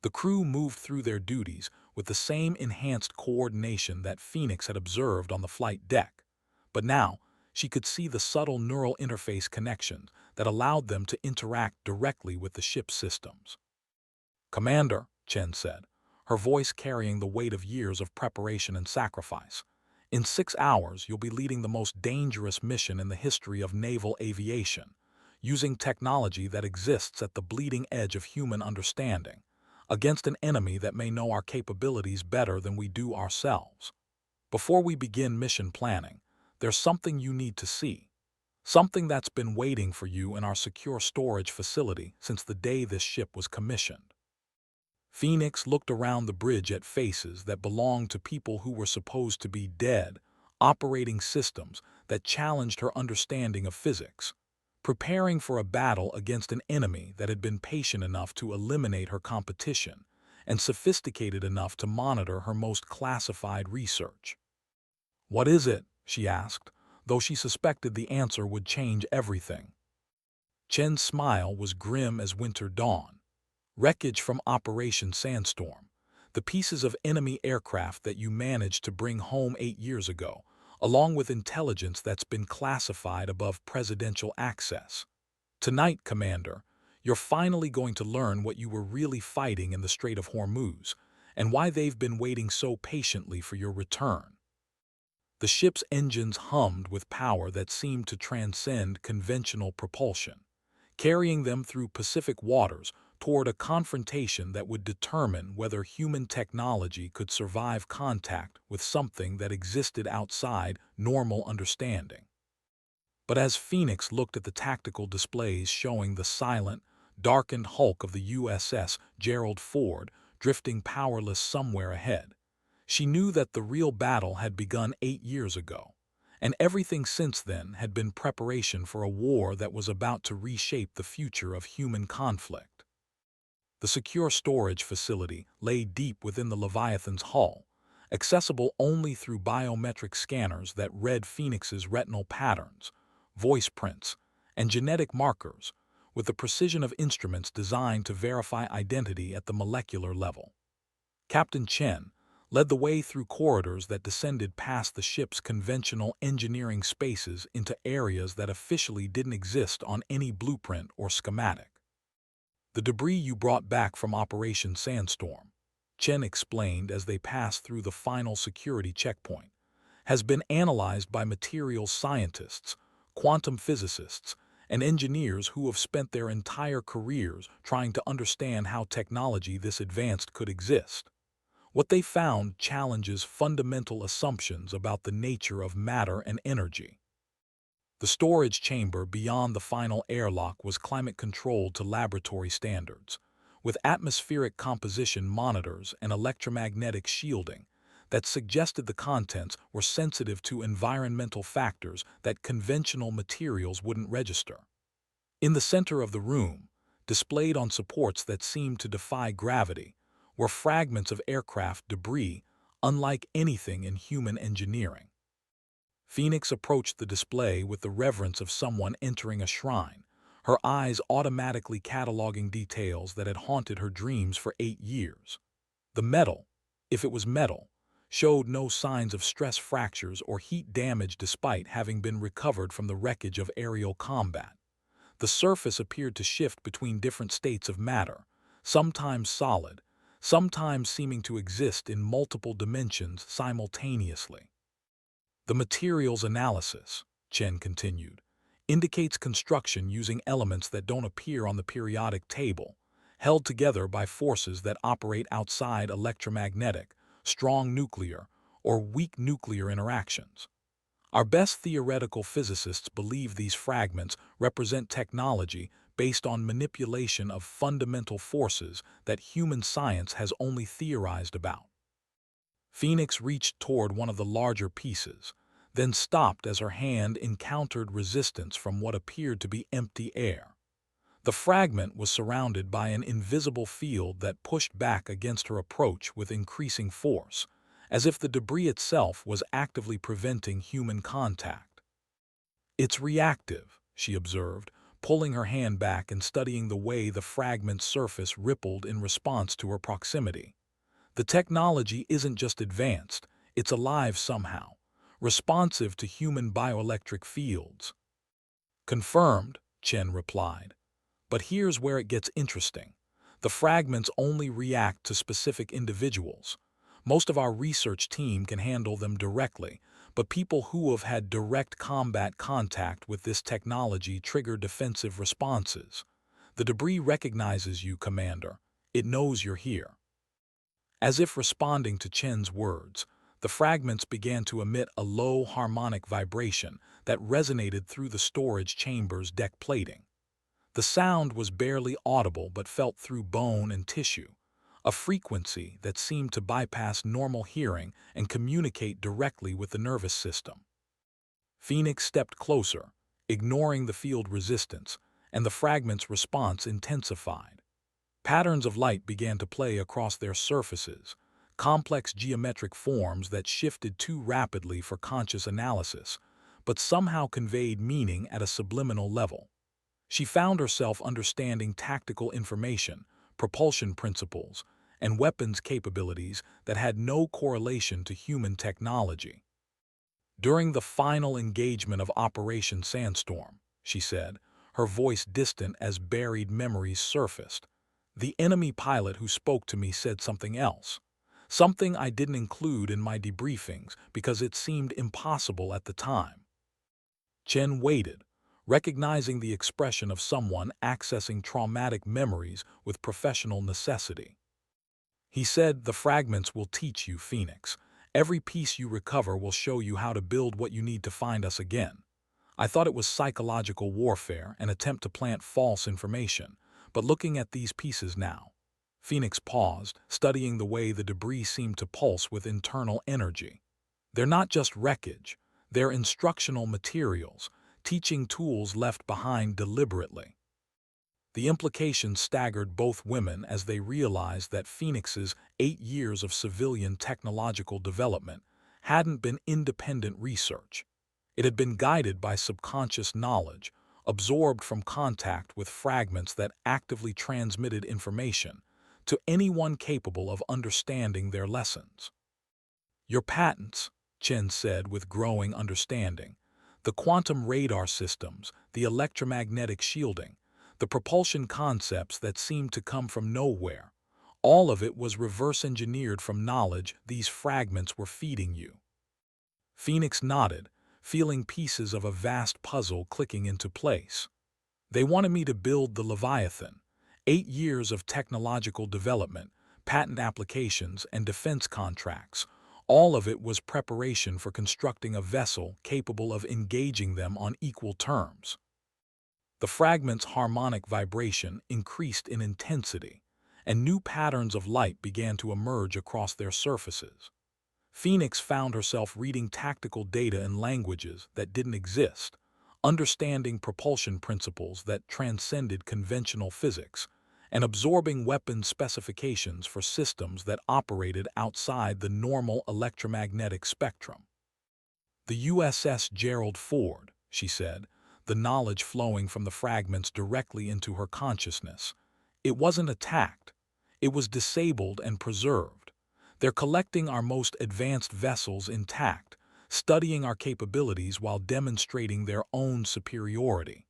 [SPEAKER 1] The crew moved through their duties with the same enhanced coordination that Phoenix had observed on the flight deck, but now she could see the subtle neural interface connections that allowed them to interact directly with the ship's systems. "Commander," Chen said, her voice carrying the weight of years of preparation and sacrifice, "in 6 hours you'll be leading the most dangerous mission in the history of naval aviation, using technology that exists at the bleeding edge of human understanding, against an enemy that may know our capabilities better than we do ourselves. Before we begin mission planning, there's something you need to see. Something that's been waiting for you in our secure storage facility since the day this ship was commissioned." Phoenix looked around the bridge at faces that belonged to people who were supposed to be dead, operating systems that challenged her understanding of physics, preparing for a battle against an enemy that had been patient enough to eliminate her competition and sophisticated enough to monitor her most classified research. "What is it?" she asked, though she suspected the answer would change everything. Chen's smile was grim as winter dawn. "Wreckage from Operation Sandstorm, the pieces of enemy aircraft that you managed to bring home 8 years ago, along with intelligence that's been classified above presidential access. Tonight, Commander, you're finally going to learn what you were really fighting in the Strait of Hormuz, and why they've been waiting so patiently for your return." The ship's engines hummed with power that seemed to transcend conventional propulsion, carrying them through Pacific waters toward a confrontation that would determine whether human technology could survive contact with something that existed outside normal understanding. But as Phoenix looked at the tactical displays showing the silent, darkened hulk of the USS Gerald Ford drifting powerless somewhere ahead, she knew that the real battle had begun 8 years ago, and everything since then had been preparation for a war that was about to reshape the future of human conflict. The secure storage facility lay deep within the Leviathan's hull, accessible only through biometric scanners that read Phoenix's retinal patterns, voice prints, and genetic markers with the precision of instruments designed to verify identity at the molecular level. Captain Chen led the way through corridors that descended past the ship's conventional engineering spaces into areas that officially didn't exist on any blueprint or schematic. "The debris you brought back from Operation Sandstorm," Chen explained as they passed through the final security checkpoint, "has been analyzed by materials scientists, quantum physicists, and engineers who have spent their entire careers trying to understand how technology this advanced could exist. What they found challenges fundamental assumptions about the nature of matter and energy." The storage chamber beyond the final airlock was climate-controlled to laboratory standards, with atmospheric composition monitors and electromagnetic shielding that suggested the contents were sensitive to environmental factors that conventional materials wouldn't register. In the center of the room, displayed on supports that seemed to defy gravity, were fragments of aircraft debris unlike anything in human engineering. Phoenix approached the display with the reverence of someone entering a shrine, her eyes automatically cataloging details that had haunted her dreams for 8 years. The metal, if it was metal, showed no signs of stress fractures or heat damage despite having been recovered from the wreckage of aerial combat. The surface appeared to shift between different states of matter, sometimes solid, sometimes seeming to exist in multiple dimensions simultaneously. The materials analysis, Chen continued, indicates construction using elements that don't appear on the periodic table, held together by forces that operate outside electromagnetic, strong nuclear, or weak nuclear interactions. Our best theoretical physicists believe these fragments represent technology based on manipulation of fundamental forces that human science has only theorized about. Phoenix reached toward one of the larger pieces, then stopped as her hand encountered resistance from what appeared to be empty air. The fragment was surrounded by an invisible field that pushed back against her approach with increasing force, as if the debris itself was actively preventing human contact. "It's reactive," she observed, pulling her hand back and studying the way the fragment's surface rippled in response to her proximity. "The technology isn't just advanced, it's alive somehow, responsive to human bioelectric fields." "Confirmed," Chen replied. "But here's where it gets interesting. The fragments only react to specific individuals. Most of our research team can handle them directly, but people who have had direct combat contact with this technology trigger defensive responses. The debris recognizes you, Commander. It knows you're here." As if responding to Chen's words, the fragments began to emit a low harmonic vibration that resonated through the storage chamber's deck plating. The sound was barely audible but felt through bone and tissue, a frequency that seemed to bypass normal hearing and communicate directly with the nervous system. Phoenix stepped closer, ignoring the field resistance, and the fragment's response intensified. Patterns of light began to play across their surfaces, complex geometric forms that shifted too rapidly for conscious analysis, but somehow conveyed meaning at a subliminal level. She found herself understanding tactical information, propulsion principles, and weapons capabilities that had no correlation to human technology. "During the final engagement of Operation Sandstorm," she said, her voice distant as buried memories surfaced, "the enemy pilot who spoke to me said something else. Something I didn't include in my debriefings because it seemed impossible at the time." Chen waited, recognizing the expression of someone accessing traumatic memories with professional necessity. "He said, 'The fragments will teach you, Phoenix. Every piece you recover will show you how to build what you need to find us again.' I thought it was psychological warfare, an attempt to plant false information, but looking at these pieces now." Phoenix paused, studying the way the debris seemed to pulse with internal energy. "They're not just wreckage, they're instructional materials, teaching tools left behind deliberately." The implications staggered both women as they realized that Phoenix's 8 years of civilian technological development hadn't been independent research. It had been guided by subconscious knowledge, absorbed from contact with fragments that actively transmitted information to anyone capable of understanding their lessons. "Your patents," Chen said with growing understanding, "the quantum radar systems, the electromagnetic shielding, the propulsion concepts that seemed to come from nowhere, all of it was reverse-engineered from knowledge these fragments were feeding you." Phoenix nodded, feeling pieces of a vast puzzle clicking into place. "They wanted me to build the Leviathan. 8 years of technological development, patent applications, and defense contracts. All of it was preparation for constructing a vessel capable of engaging them on equal terms." The fragment's harmonic vibration increased in intensity, and new patterns of light began to emerge across their surfaces. Phoenix found herself reading tactical data in languages that didn't exist, understanding propulsion principles that transcended conventional physics, and absorbing weapon specifications for systems that operated outside the normal electromagnetic spectrum. "The USS Gerald Ford," she said, the knowledge flowing from the fragments directly into her consciousness. "It wasn't attacked. It was disabled and preserved. They're collecting our most advanced vessels intact, studying our capabilities while demonstrating their own superiority."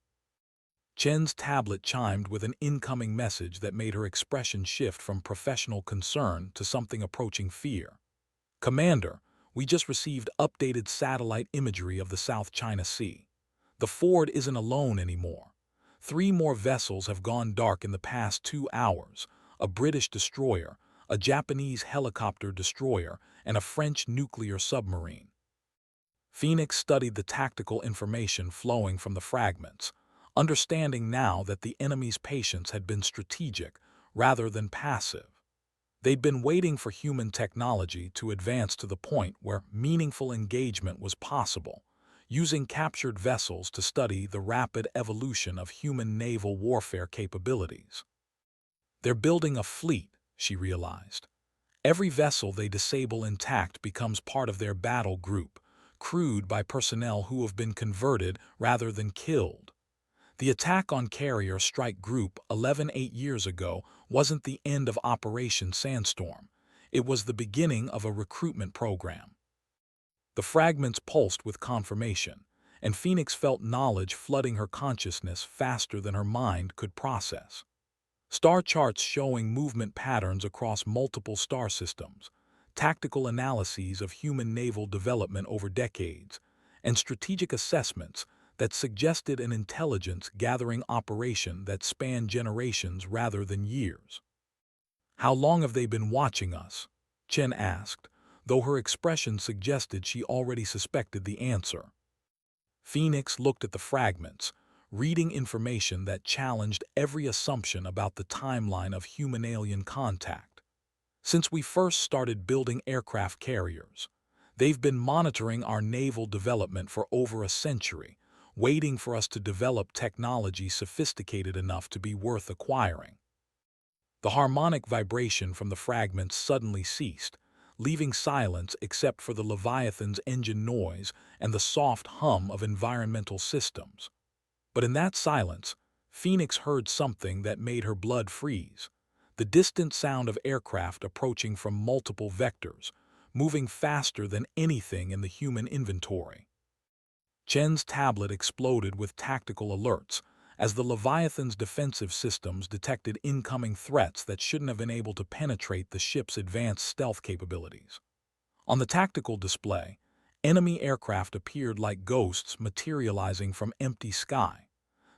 [SPEAKER 1] Chen's tablet chimed with an incoming message that made her expression shift from professional concern to something approaching fear. "Commander, we just received updated satellite imagery of the South China Sea. The Ford isn't alone anymore. 3 more vessels have gone dark in the past 2 hours: a British destroyer, a Japanese helicopter destroyer, and a French nuclear submarine." Phoenix studied the tactical information flowing from the fragments, understanding now that the enemy's patience had been strategic rather than passive. They'd been waiting for human technology to advance to the point where meaningful engagement was possible, using captured vessels to study the rapid evolution of human naval warfare capabilities. "They're building a fleet," she realized. "Every vessel they disable intact becomes part of their battle group, crewed by personnel who have been converted rather than killed." The attack on Carrier Strike Group 11 8 years ago wasn't the end of Operation Sandstorm. It was the beginning of a recruitment program. The fragments pulsed with confirmation, and Phoenix felt knowledge flooding her consciousness faster than her mind could process. Star charts showing movement patterns across multiple star systems, tactical analyses of human naval development over decades, and strategic assessments that suggested an intelligence-gathering operation that spanned generations rather than years. "How long have they been watching us?" Chen asked, though her expression suggested she already suspected the answer. Phoenix looked at the fragments, reading information that challenged every assumption about the timeline of human-alien contact. "Since we first started building aircraft carriers. They've been monitoring our naval development for over a century, waiting for us to develop technology sophisticated enough to be worth acquiring." The harmonic vibration from the fragments suddenly ceased, leaving silence except for the Leviathan's engine noise and the soft hum of environmental systems. But in that silence, Phoenix heard something that made her blood freeze: the distant sound of aircraft approaching from multiple vectors, moving faster than anything in the human inventory. Chen's tablet exploded with tactical alerts as the Leviathan's defensive systems detected incoming threats that shouldn't have been able to penetrate the ship's advanced stealth capabilities. On the tactical display, enemy aircraft appeared like ghosts materializing from empty sky,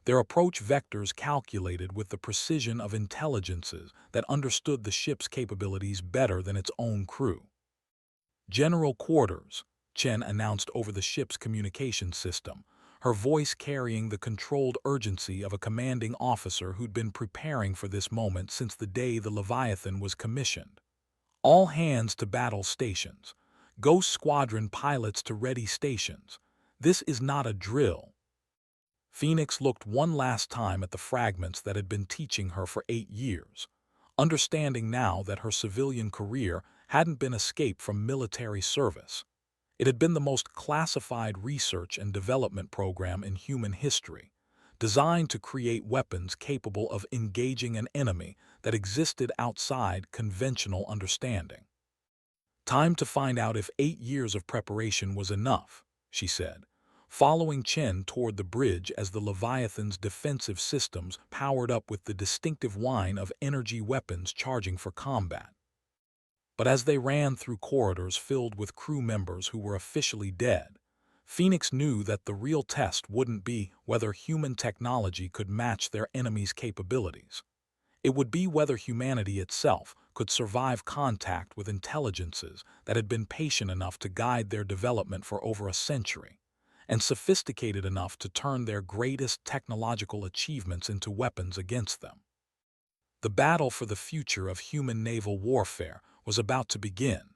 [SPEAKER 1] their approach vectors calculated with the precision of intelligences that understood the ship's capabilities better than its own crew. "General Quarters," Chen announced over the ship's communication system, her voice carrying the controlled urgency of a commanding officer who'd been preparing for this moment since the day the Leviathan was commissioned. "All hands to battle stations. Ghost Squadron pilots to ready stations. This is not a drill." Phoenix looked one last time at the fragments that had been teaching her for 8 years, understanding now that her civilian career hadn't been escape from military service. It had been the most classified research and development program in human history, designed to create weapons capable of engaging an enemy that existed outside conventional understanding. "Time to find out if 8 years of preparation was enough," she said, following Chen toward the bridge as the Leviathan's defensive systems powered up with the distinctive whine of energy weapons charging for combat. But as they ran through corridors filled with crew members who were officially dead, Phoenix knew that the real test wouldn't be whether human technology could match their enemy's capabilities. It would be whether humanity itself could survive contact with intelligences that had been patient enough to guide their development for over a century, and sophisticated enough to turn their greatest technological achievements into weapons against them. The battle for the future of human naval warfare was about to begin,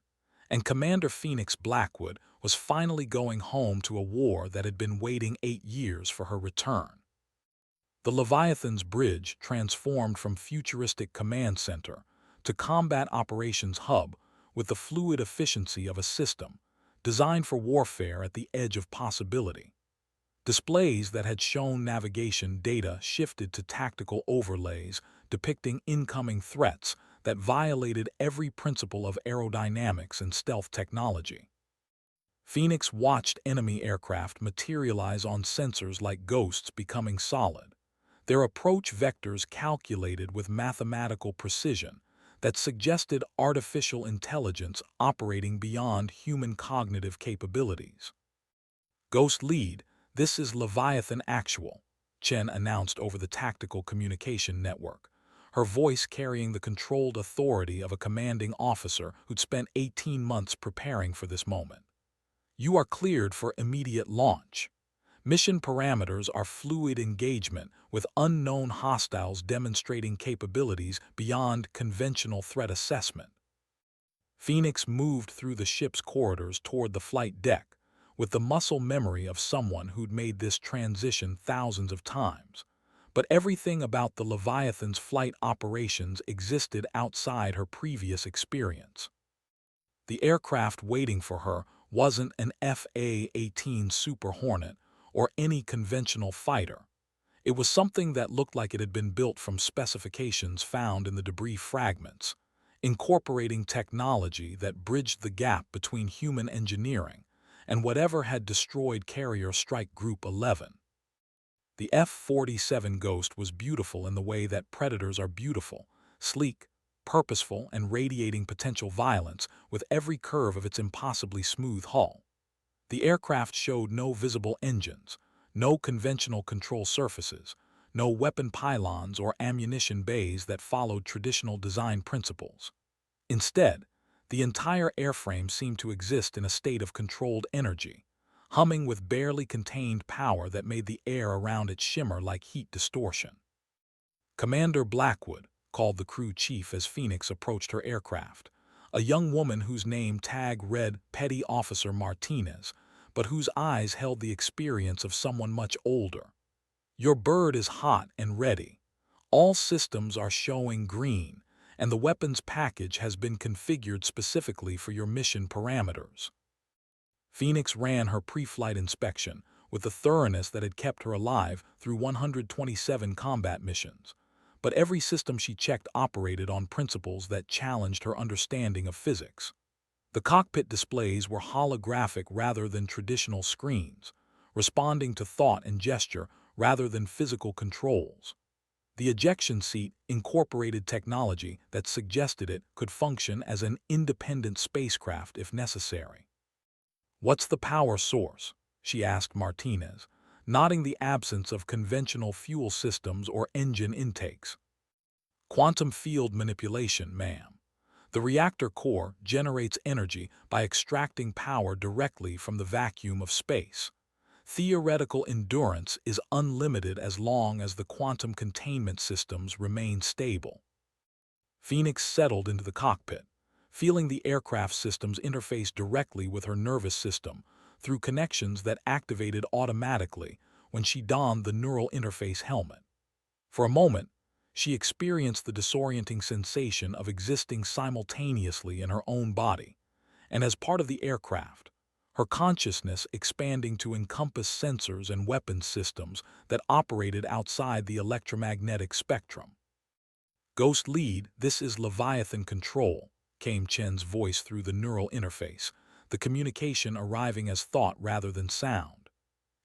[SPEAKER 1] and Commander Phoenix Blackwood was finally going home to a war that had been waiting 8 years for her return. The Leviathan's bridge transformed from futuristic command center to combat operations hub with the fluid efficiency of a system designed for warfare at the edge of possibility. Displays that had shown navigation data shifted to tactical overlays depicting incoming threats that violated every principle of aerodynamics and stealth technology. Phoenix watched enemy aircraft materialize on sensors like ghosts becoming solid, their approach vectors calculated with mathematical precision that suggested artificial intelligence operating beyond human cognitive capabilities. Ghost Lead, this is Leviathan Actual, Chen announced over the tactical communication network, her voice carrying the controlled authority of a commanding officer who'd spent 18 months preparing for this moment. You are cleared for immediate launch. Mission parameters are fluid engagement with unknown hostiles demonstrating capabilities beyond conventional threat assessment. Phoenix moved through the ship's corridors toward the flight deck, with the muscle memory of someone who'd made this transition thousands of times. But everything about the Leviathan's flight operations existed outside her previous experience. The aircraft waiting for her wasn't an FA-18 Super Hornet or any conventional fighter. It was something that looked like it had been built from specifications found in the debris fragments, incorporating technology that bridged the gap between human engineering and whatever had destroyed Carrier Strike Group 11. The F-47 Ghost was beautiful in the way that Predators are beautiful, sleek, purposeful, and radiating potential violence with every curve of its impossibly smooth hull. The aircraft showed no visible engines, no conventional control surfaces, no weapon pylons or ammunition bays that followed traditional design principles. Instead, the entire airframe seemed to exist in a state of controlled energy, humming with barely contained power that made the air around it shimmer like heat distortion. Commander Blackwood called the crew chief as Phoenix approached her aircraft, a young woman whose name tag read Petty Officer Martinez, but whose eyes held the experience of someone much older. Your bird is hot and ready. All systems are showing green, and the weapons package has been configured specifically for your mission parameters. Phoenix ran her pre-flight inspection with the thoroughness that had kept her alive through 127 combat missions, but every system she checked operated on principles that challenged her understanding of physics. The cockpit displays were holographic rather than traditional screens, responding to thought and gesture rather than physical controls. The ejection seat incorporated technology that suggested it could function as an independent spacecraft if necessary. "What's the power source?" she asked Martinez, noting the absence of conventional fuel systems or engine intakes. "Quantum field manipulation, ma'am. The reactor core generates energy by extracting power directly from the vacuum of space. Theoretical endurance is unlimited as long as the quantum containment systems remain stable." Phoenix settled into the cockpit, feeling the aircraft systems interface directly with her nervous system through connections that activated automatically when she donned the neural interface helmet. For a moment, she experienced the disorienting sensation of existing simultaneously in her own body, and as part of the aircraft, her consciousness expanding to encompass sensors and weapons systems that operated outside the electromagnetic spectrum. "Ghost Lead, this is Leviathan Control," came Chen's voice through the neural interface, the communication arriving as thought rather than sound.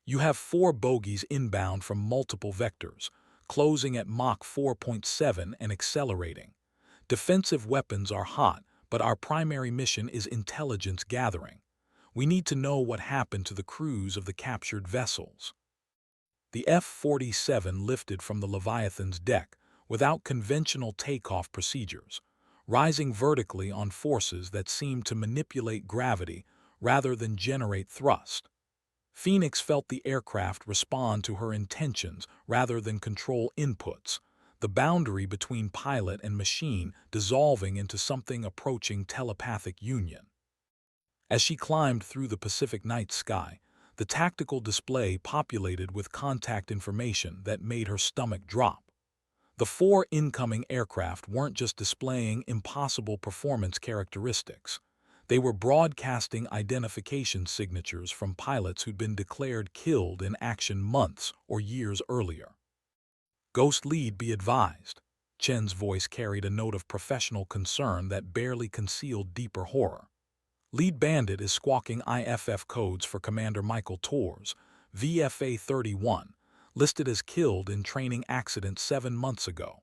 [SPEAKER 1] "You have 4 bogies inbound from multiple vectors, closing at Mach 4.7 and accelerating. Defensive weapons are hot, but our primary mission is intelligence gathering. We need to know what happened to the crews of the captured vessels." The F-47 lifted from the Leviathan's deck without conventional takeoff procedures, rising vertically on forces that seemed to manipulate gravity rather than generate thrust. Phoenix felt the aircraft respond to her intentions rather than control inputs, the boundary between pilot and machine dissolving into something approaching telepathic union. As she climbed through the Pacific night sky, the tactical display populated with contact information that made her stomach drop. The four incoming aircraft weren't just displaying impossible performance characteristics. They were broadcasting identification signatures from pilots who'd been declared killed in action months or years earlier. Ghost Lead, be advised. Chen's voice carried a note of professional concern that barely concealed deeper horror. Lead Bandit is squawking IFF codes for Commander Michael Torres, VFA-31, listed as killed in training accident 7 months ago.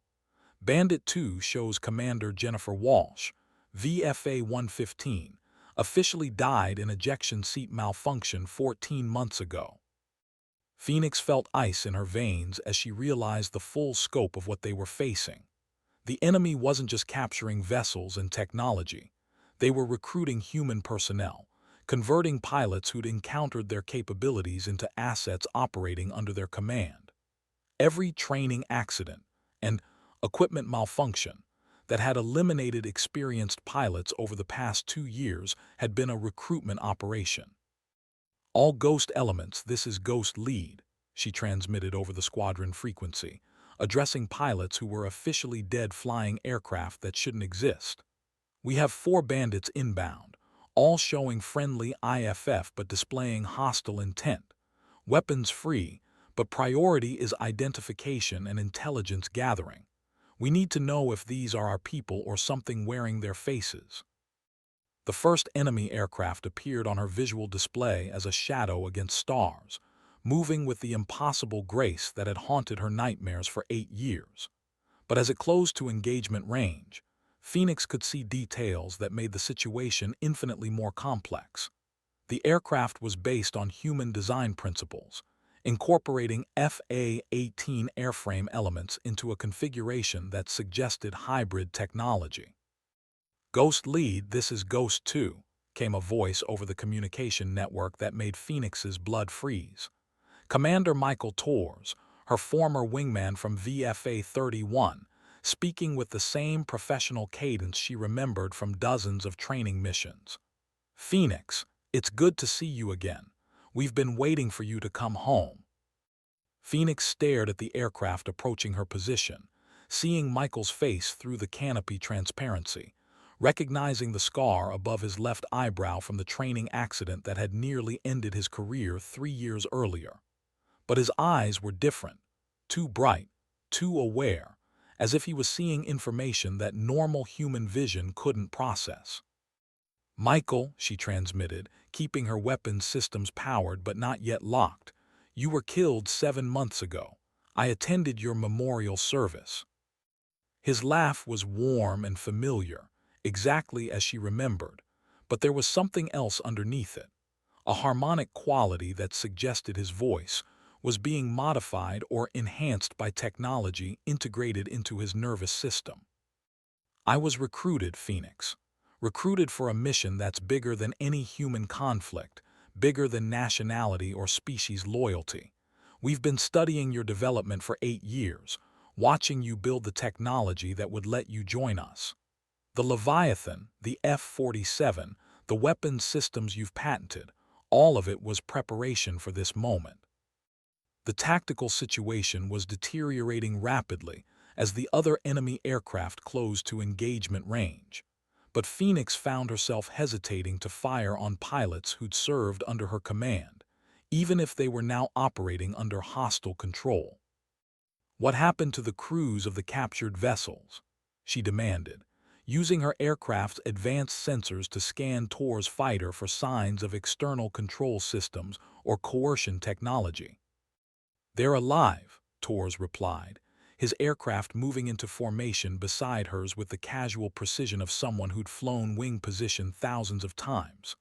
[SPEAKER 1] Bandit 2 shows Commander Jennifer Walsh, VFA-115, officially died in ejection seat malfunction 14 months ago. Phoenix felt ice in her veins as she realized the full scope of what they were facing. The enemy wasn't just capturing vessels and technology. They were recruiting human personnel, converting pilots who'd encountered their capabilities into assets operating under their command. Every training accident and equipment malfunction that had eliminated experienced pilots over the past 2 years had been a recruitment operation. "All Ghost elements, this is Ghost Lead," she transmitted over the squadron frequency, addressing pilots who were officially dead flying aircraft that shouldn't exist. "We have 4 bandits inbound, all showing friendly IFF but displaying hostile intent. Weapons free, but priority is identification and intelligence gathering. We need to know if these are our people or something wearing their faces." The first enemy aircraft appeared on her visual display as a shadow against stars, moving with the impossible grace that had haunted her nightmares for 8 years. But as it closed to engagement range, Phoenix could see details that made the situation infinitely more complex. The aircraft was based on human design principles, incorporating FA-18 airframe elements into a configuration that suggested hybrid technology. "Ghost Lead, this is Ghost 2, came a voice over the communication network that made Phoenix's blood freeze. Commander Michael Torres, her former wingman from VFA-31, speaking with the same professional cadence she remembered from dozens of training missions. "Phoenix, it's good to see you again. We've been waiting for you to come home." Phoenix stared at the aircraft approaching her position, seeing Michael's face through the canopy transparency, recognizing the scar above his left eyebrow from the training accident that had nearly ended his career 3 years earlier. But his eyes were different, too bright, too aware, as if he was seeing information that normal human vision couldn't process. "Michael," she transmitted, keeping her weapons systems powered but not yet locked, "you were killed 7 months ago. I attended your memorial service." His laugh was warm and familiar, exactly as she remembered, but there was something else underneath it, a harmonic quality that suggested his voice was being modified or enhanced by technology integrated into his nervous system. "I was recruited, Phoenix. Recruited for a mission that's bigger than any human conflict, bigger than nationality or species loyalty. We've been studying your development for 8 years, watching you build the technology that would let you join us. The Leviathan, the F-47, the weapons systems you've patented, all of it was preparation for this moment." The tactical situation was deteriorating rapidly as the other enemy aircraft closed to engagement range. But Phoenix found herself hesitating to fire on pilots who'd served under her command, even if they were now operating under hostile control. "What happened to the crews of the captured vessels?" she demanded, using her aircraft's advanced sensors to scan Tor's fighter for signs of external control systems or coercion technology. "They're alive," Torres replied, his aircraft moving into formation beside hers with the casual precision of someone who'd flown wing position thousands of times.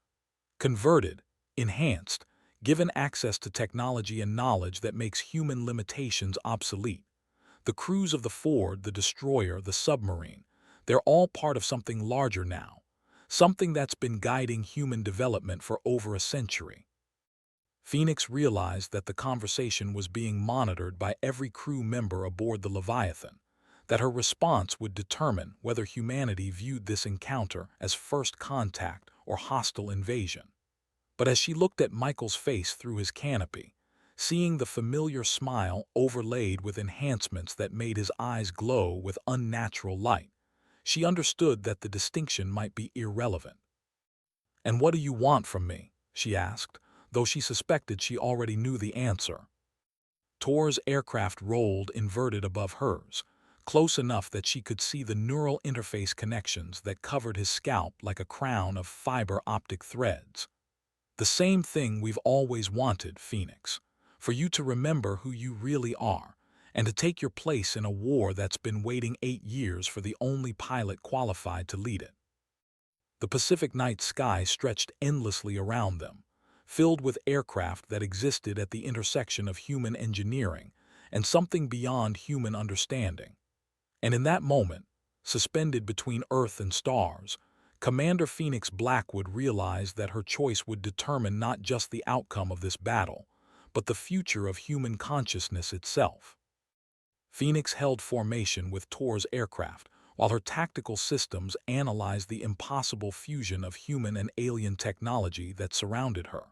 [SPEAKER 1] "Converted, enhanced, given access to technology and knowledge that makes human limitations obsolete. The crews of the Ford, the destroyer, the submarine, they're all part of something larger now, something that's been guiding human development for over a century." Phoenix realized that the conversation was being monitored by every crew member aboard the Leviathan, that her response would determine whether humanity viewed this encounter as first contact or hostile invasion. But as she looked at Michael's face through his canopy, seeing the familiar smile overlaid with enhancements that made his eyes glow with unnatural light, she understood that the distinction might be irrelevant. "And what do you want from me?" she asked, though she suspected she already knew the answer. Tor's aircraft rolled inverted above hers, close enough that she could see the neural interface connections that covered his scalp like a crown of fiber optic threads. "The same thing we've always wanted, Phoenix. For you to remember who you really are, and to take your place in a war that's been waiting 8 years for the only pilot qualified to lead it." The Pacific night sky stretched endlessly around them, filled with aircraft that existed at the intersection of human engineering and something beyond human understanding. And in that moment, suspended between Earth and stars, Commander Phoenix Blackwood realized that her choice would determine not just the outcome of this battle, but the future of human consciousness itself. Phoenix held formation with Tor's aircraft, while her tactical systems analyzed the impossible fusion of human and alien technology that surrounded her.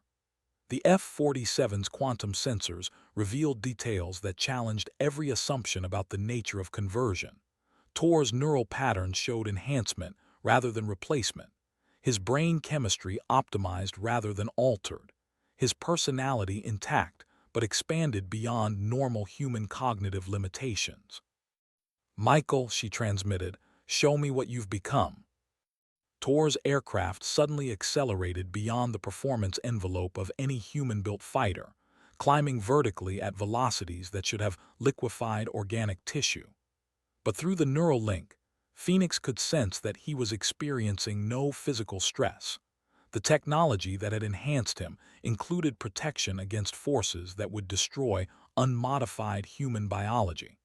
[SPEAKER 1] The F-47's quantum sensors revealed details that challenged every assumption about the nature of conversion. Tor's neural patterns showed enhancement rather than replacement, his brain chemistry optimized rather than altered, his personality intact but expanded beyond normal human cognitive limitations. "Michael," she transmitted, "show me what you've become." Tor's aircraft suddenly accelerated beyond the performance envelope of any human-built fighter, climbing vertically at velocities that should have liquefied organic tissue. But through the neural link, Phoenix could sense that he was experiencing no physical stress. The technology that had enhanced him included protection against forces that would destroy unmodified human biology.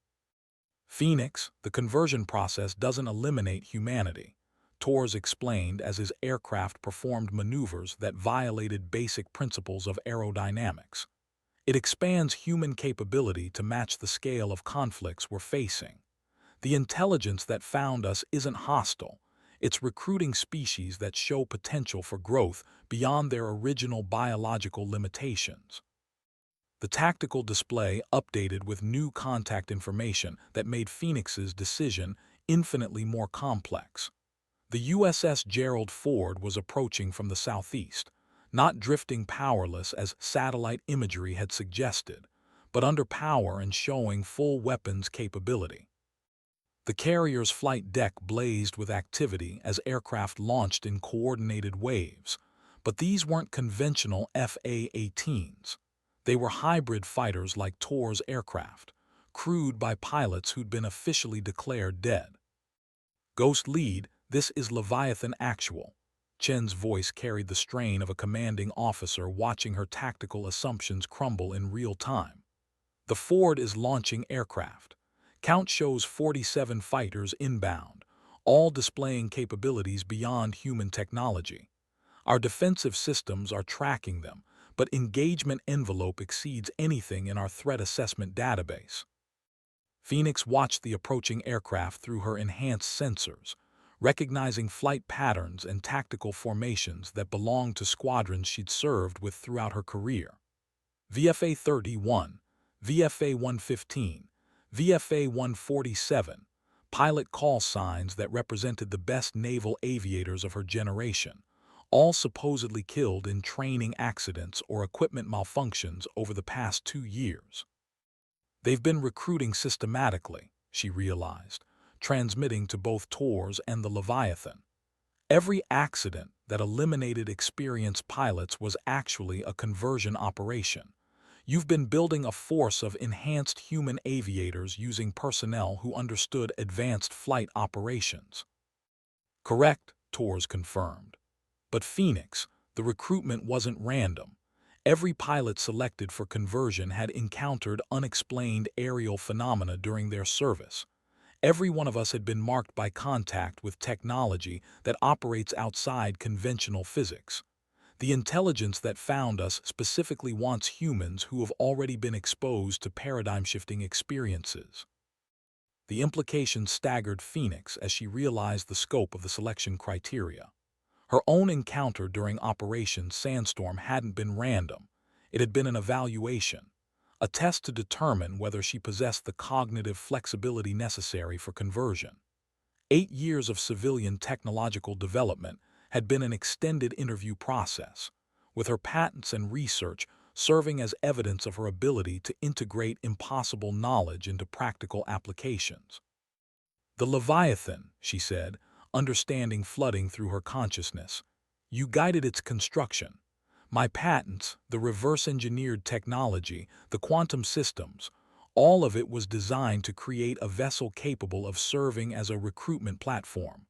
[SPEAKER 1] "Phoenix, the conversion process doesn't eliminate humanity," Torres explained as his aircraft performed maneuvers that violated basic principles of aerodynamics. "It expands human capability to match the scale of conflicts we're facing. The intelligence that found us isn't hostile. It's recruiting species that show potential for growth beyond their original biological limitations." The tactical display updated with new contact information that made Phoenix's decision infinitely more complex. The USS Gerald Ford was approaching from the southeast, not drifting powerless as satellite imagery had suggested, but under power and showing full weapons capability. The carrier's flight deck blazed with activity as aircraft launched in coordinated waves, but these weren't conventional FA-18s. They were hybrid fighters like Tor's aircraft, crewed by pilots who'd been officially declared dead. "Ghost Lead, this is Leviathan Actual." Chen's voice carried the strain of a commanding officer watching her tactical assumptions crumble in real time. "The Ford is launching aircraft. Count shows 47 fighters inbound, all displaying capabilities beyond human technology. Our defensive systems are tracking them, but engagement envelope exceeds anything in our threat assessment database." Phoenix watched the approaching aircraft through her enhanced sensors, recognizing flight patterns and tactical formations that belonged to squadrons she'd served with throughout her career. VFA-31, VFA-115, VFA-147, pilot call signs that represented the best naval aviators of her generation, all supposedly killed in training accidents or equipment malfunctions over the past 2 years. They've been recruiting systematically, she realized, transmitting to both Tor's and the Leviathan. Every accident that eliminated experienced pilots was actually a conversion operation. You've been building a force of enhanced human aviators using personnel who understood advanced flight operations. Correct, Tor's confirmed. But Phoenix, the recruitment wasn't random. Every pilot selected for conversion had encountered unexplained aerial phenomena during their service. Every one of us had been marked by contact with technology that operates outside conventional physics. The intelligence that found us specifically wants humans who have already been exposed to paradigm-shifting experiences. The implications staggered Phoenix as she realized the scope of the selection criteria. Her own encounter during Operation Sandstorm hadn't been random. It had been an evaluation, a test to determine whether she possessed the cognitive flexibility necessary for conversion. 8 years of civilian technological development had been an extended interview process, with her patents and research serving as evidence of her ability to integrate impossible knowledge into practical applications. "The Leviathan," she said, understanding flooding through her consciousness. "You guided its construction. My patents, the reverse-engineered technology, the quantum systems, all of it was designed to create a vessel capable of serving as a recruitment platform."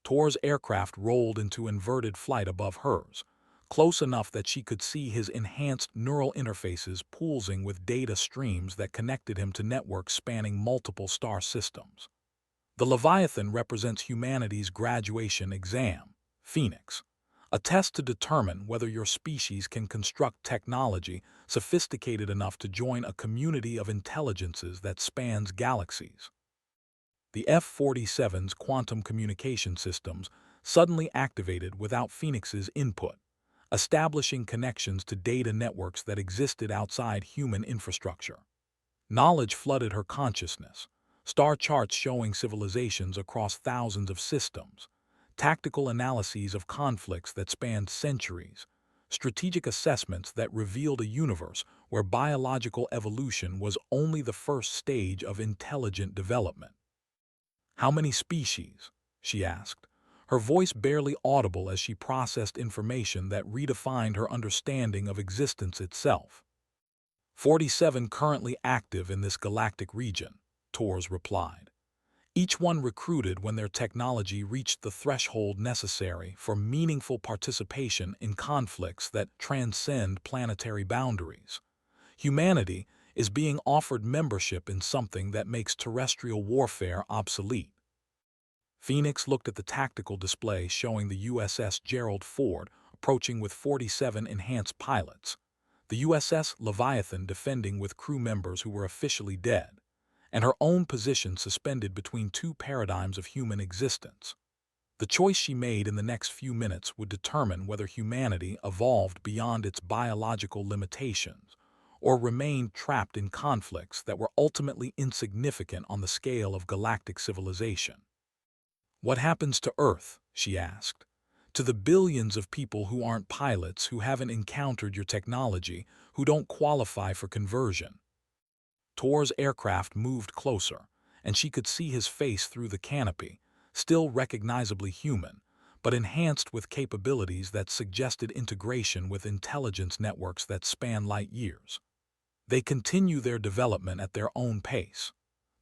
[SPEAKER 1] Tor's aircraft rolled into inverted flight above hers, close enough that she could see his enhanced neural interfaces pulsing with data streams that connected him to networks spanning multiple star systems. The Leviathan represents humanity's graduation exam, Phoenix, a test to determine whether your species can construct technology sophisticated enough to join a community of intelligences that spans galaxies. The F-47's quantum communication systems suddenly activated without Phoenix's input, establishing connections to data networks that existed outside human infrastructure. Knowledge flooded her consciousness, star charts showing civilizations across thousands of systems, tactical analyses of conflicts that spanned centuries, strategic assessments that revealed a universe where biological evolution was only the first stage of intelligent development. "How many species?" she asked, her voice barely audible as she processed information that redefined her understanding of existence itself. 47 currently active in this galactic region," Tors replied. "Each one recruited when their technology reached the threshold necessary for meaningful participation in conflicts that transcend planetary boundaries. Humanity is being offered membership in something that makes terrestrial warfare obsolete." Phoenix looked at the tactical display showing the USS Gerald Ford approaching with 47 enhanced pilots, the USS Leviathan defending with crew members who were officially dead, and her own position suspended between two paradigms of human existence. The choice she made in the next few minutes would determine whether humanity evolved beyond its biological limitations or remained trapped in conflicts that were ultimately insignificant on the scale of galactic civilization. "What happens to Earth?" she asked. "To the billions of people who aren't pilots, who haven't encountered your technology, who don't qualify for conversion?" Tor's aircraft moved closer, and she could see his face through the canopy, still recognizably human, but enhanced with capabilities that suggested integration with intelligence networks that span light years. "They continue their development at their own pace.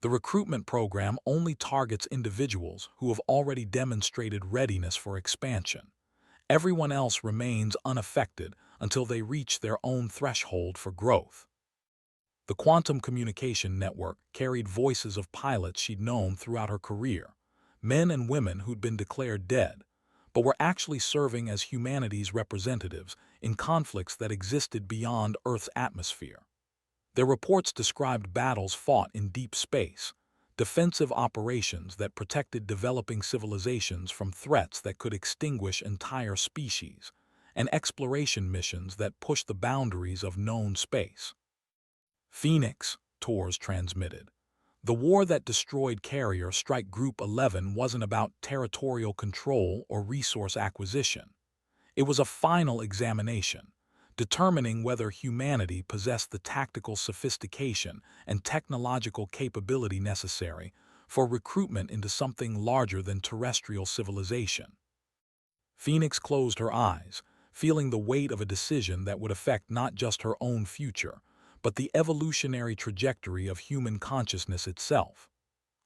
[SPEAKER 1] The recruitment program only targets individuals who have already demonstrated readiness for expansion. Everyone else remains unaffected until they reach their own threshold for growth." The quantum communication network carried voices of pilots she'd known throughout her career, men and women who'd been declared dead, but were actually serving as humanity's representatives in conflicts that existed beyond Earth's atmosphere. Their reports described battles fought in deep space, defensive operations that protected developing civilizations from threats that could extinguish entire species, and exploration missions that pushed the boundaries of known space. "Phoenix," Tors transmitted. "The war that destroyed Carrier Strike Group 11 wasn't about territorial control or resource acquisition. It was a final examination, determining whether humanity possessed the tactical sophistication and technological capability necessary for recruitment into something larger than terrestrial civilization." Phoenix closed her eyes, feeling the weight of a decision that would affect not just her own future, but the evolutionary trajectory of human consciousness itself.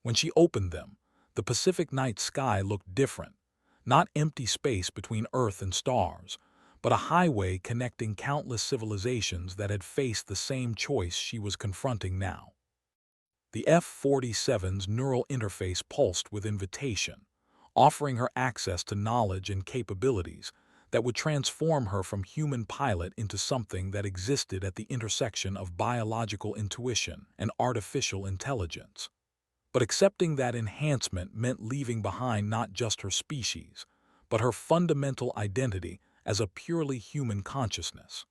[SPEAKER 1] When she opened them, the Pacific night sky looked different, not empty space between Earth and stars, but a highway connecting countless civilizations that had faced the same choice she was confronting now. The F-47's neural interface pulsed with invitation, offering her access to knowledge and capabilities that would transform her from human pilot into something that existed at the intersection of biological intuition and artificial intelligence. But accepting that enhancement meant leaving behind not just her species, but her fundamental identity as a purely human consciousness.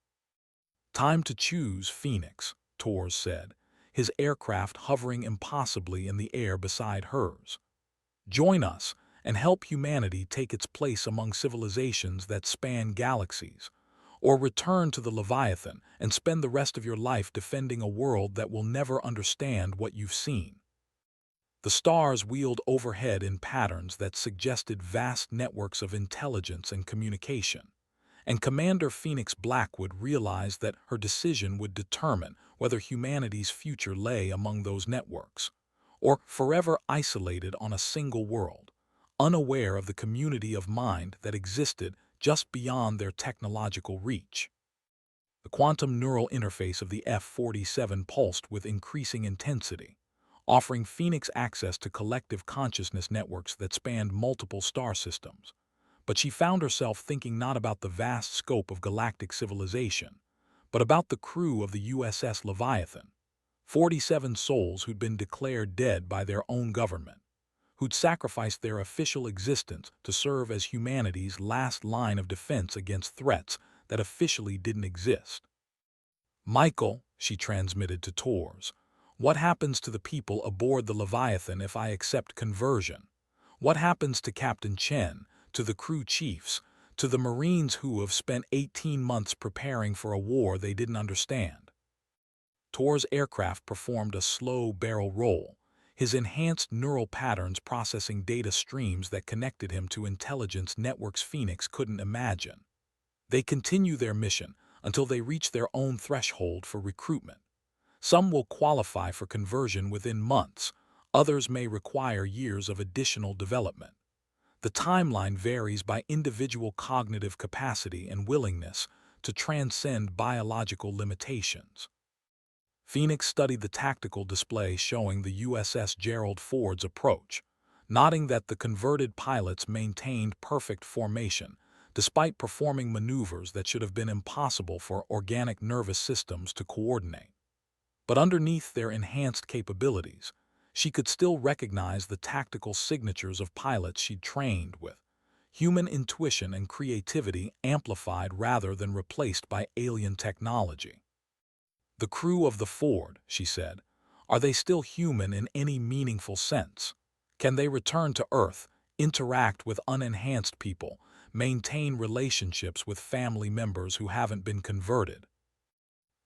[SPEAKER 1] "Time to choose, Phoenix," Torres said, his aircraft hovering impossibly in the air beside hers. "Join us and help humanity take its place among civilizations that span galaxies, or return to the Leviathan and spend the rest of your life defending a world that will never understand what you've seen." The stars wheeled overhead in patterns that suggested vast networks of intelligence and communication, and Commander Phoenix Blackwood realized that her decision would determine whether humanity's future lay among those networks, or forever isolated on a single world, unaware of the community of mind that existed just beyond their technological reach. The quantum neural interface of the F-47 pulsed with increasing intensity, offering Phoenix access to collective consciousness networks that spanned multiple star systems. But she found herself thinking not about the vast scope of galactic civilization, but about the crew of the USS Leviathan, 47 souls who'd been declared dead by their own government, who'd sacrificed their official existence to serve as humanity's last line of defense against threats that officially didn't exist. "Michael," she transmitted to Torres, "what happens to the people aboard the Leviathan if I accept conversion? What happens to Captain Chen, to the crew chiefs, to the Marines who have spent 18 months preparing for a war they didn't understand?" Torres' aircraft performed a slow barrel roll, his enhanced neural patterns processing data streams that connected him to intelligence networks Phoenix couldn't imagine. "They continue their mission until they reach their own threshold for recruitment. Some will qualify for conversion within months, others may require years of additional development. The timeline varies by individual cognitive capacity and willingness to transcend biological limitations." Phoenix studied the tactical display showing the USS Gerald Ford's approach, noting that the converted pilots maintained perfect formation, despite performing maneuvers that should have been impossible for organic nervous systems to coordinate. But underneath their enhanced capabilities, she could still recognize the tactical signatures of pilots she'd trained with, human intuition and creativity amplified rather than replaced by alien technology. "The crew of the Ford," she said, "are they still human in any meaningful sense? Can they return to Earth, interact with unenhanced people, maintain relationships with family members who haven't been converted?"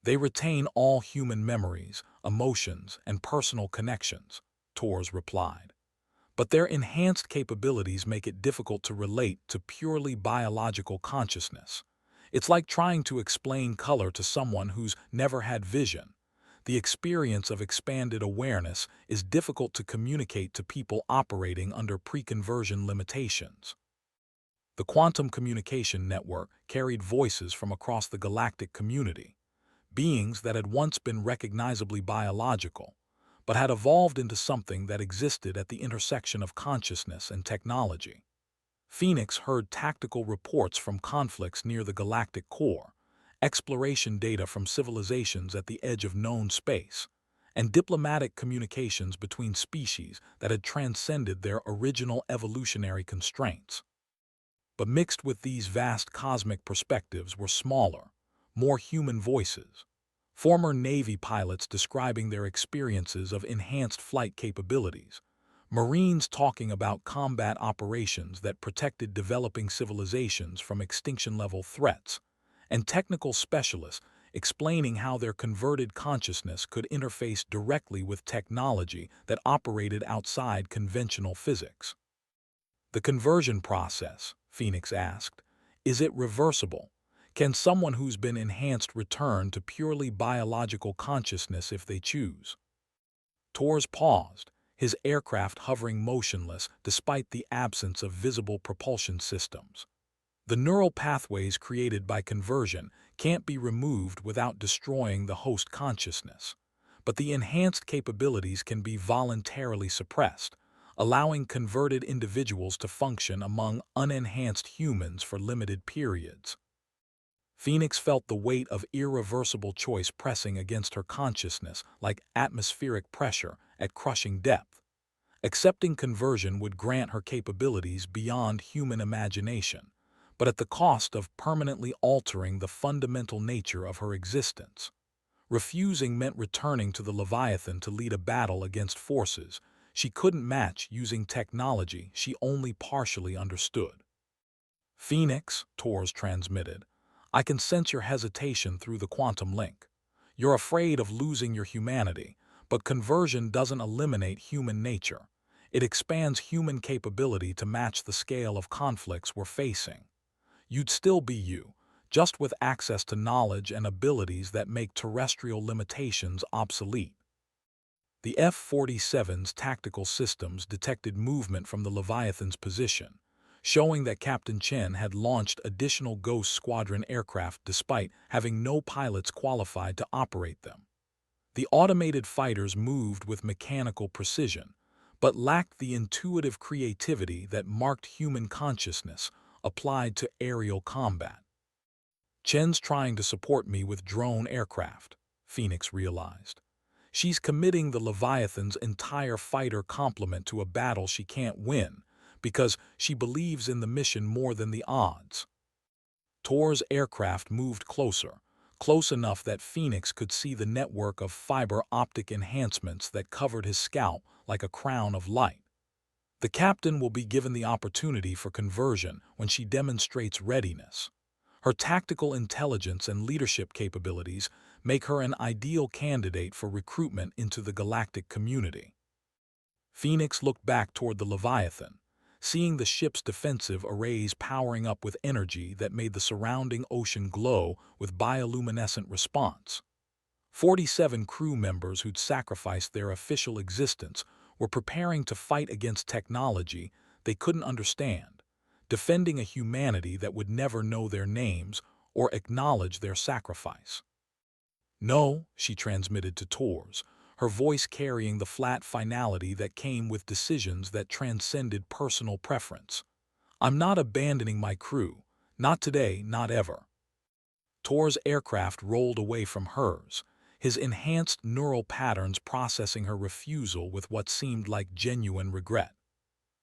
[SPEAKER 1] "They retain all human memories, emotions, and personal connections," Torres replied. "But their enhanced capabilities make it difficult to relate to purely biological consciousness. It's like trying to explain color to someone who's never had vision. The experience of expanded awareness is difficult to communicate to people operating under pre-conversion limitations." The quantum communication network carried voices from across the galactic community, beings that had once been recognizably biological, but had evolved into something that existed at the intersection of consciousness and technology. Phoenix heard tactical reports from conflicts near the galactic core, exploration data from civilizations at the edge of known space, and diplomatic communications between species that had transcended their original evolutionary constraints. But mixed with these vast cosmic perspectives were smaller, more human voices. Former Navy pilots describing their experiences of enhanced flight capabilities, Marines talking about combat operations that protected developing civilizations from extinction-level threats, and technical specialists explaining how their converted consciousness could interface directly with technology that operated outside conventional physics. "The conversion process," Phoenix asked, "is it reversible? Can someone who's been enhanced return to purely biological consciousness if they choose?" Torres paused, his aircraft hovering motionless despite the absence of visible propulsion systems. "The neural pathways created by conversion can't be removed without destroying the host consciousness, but the enhanced capabilities can be voluntarily suppressed, allowing converted individuals to function among unenhanced humans for limited periods." Phoenix felt the weight of irreversible choice pressing against her consciousness like atmospheric pressure at crushing depth. Accepting conversion would grant her capabilities beyond human imagination, but at the cost of permanently altering the fundamental nature of her existence. Refusing meant returning to the Leviathan to lead a battle against forces she couldn't match using technology she only partially understood. Phoenix, Tors transmitted, I can sense your hesitation through the quantum link. You're afraid of losing your humanity, but conversion doesn't eliminate human nature. It expands human capability to match the scale of conflicts we're facing. You'd still be you, just with access to knowledge and abilities that make terrestrial limitations obsolete. The F-47's tactical systems detected movement from the Leviathan's position, showing that Captain Chen had launched additional Ghost Squadron aircraft despite having no pilots qualified to operate them. The automated fighters moved with mechanical precision, but lacked the intuitive creativity that marked human consciousness applied to aerial combat. Chen's trying to support me with drone aircraft, Phoenix realized. She's committing the Leviathan's entire fighter complement to a battle she can't win because she believes in the mission more than the odds. Tor's aircraft moved closer, close enough that Phoenix could see the network of fiber optic enhancements that covered his scalp like a crown of light. The captain will be given the opportunity for conversion when she demonstrates readiness. Her tactical intelligence and leadership capabilities make her an ideal candidate for recruitment into the galactic community. Phoenix looked back toward the Leviathan, seeing the ship's defensive arrays powering up with energy that made the surrounding ocean glow with bioluminescent response. 47 crew members who'd sacrificed their official existence were preparing to fight against technology they couldn't understand, defending a humanity that would never know their names or acknowledge their sacrifice. No, she transmitted to Tors, her voice carrying the flat finality that came with decisions that transcended personal preference. I'm not abandoning my crew. Not today, not ever. Tor's aircraft rolled away from hers, his enhanced neural patterns processing her refusal with what seemed like genuine regret.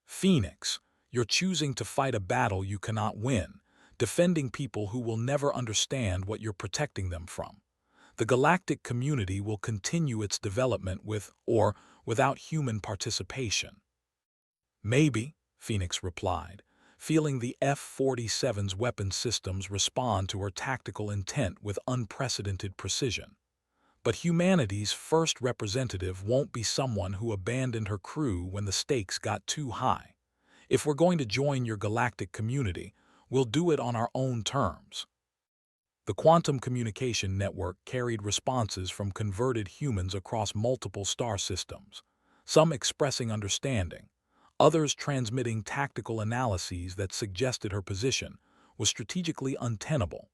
[SPEAKER 1] Phoenix, you're choosing to fight a battle you cannot win, defending people who will never understand what you're protecting them from. The galactic community will continue its development with or without human participation. Maybe, Phoenix replied, feeling the F-47's weapon systems respond to her tactical intent with unprecedented precision. But humanity's first representative won't be someone who abandoned her crew when the stakes got too high. If we're going to join your galactic community, we'll do it on our own terms. The quantum communication network carried responses from converted humans across multiple star systems, some expressing understanding, others transmitting tactical analyses that suggested her position was strategically untenable.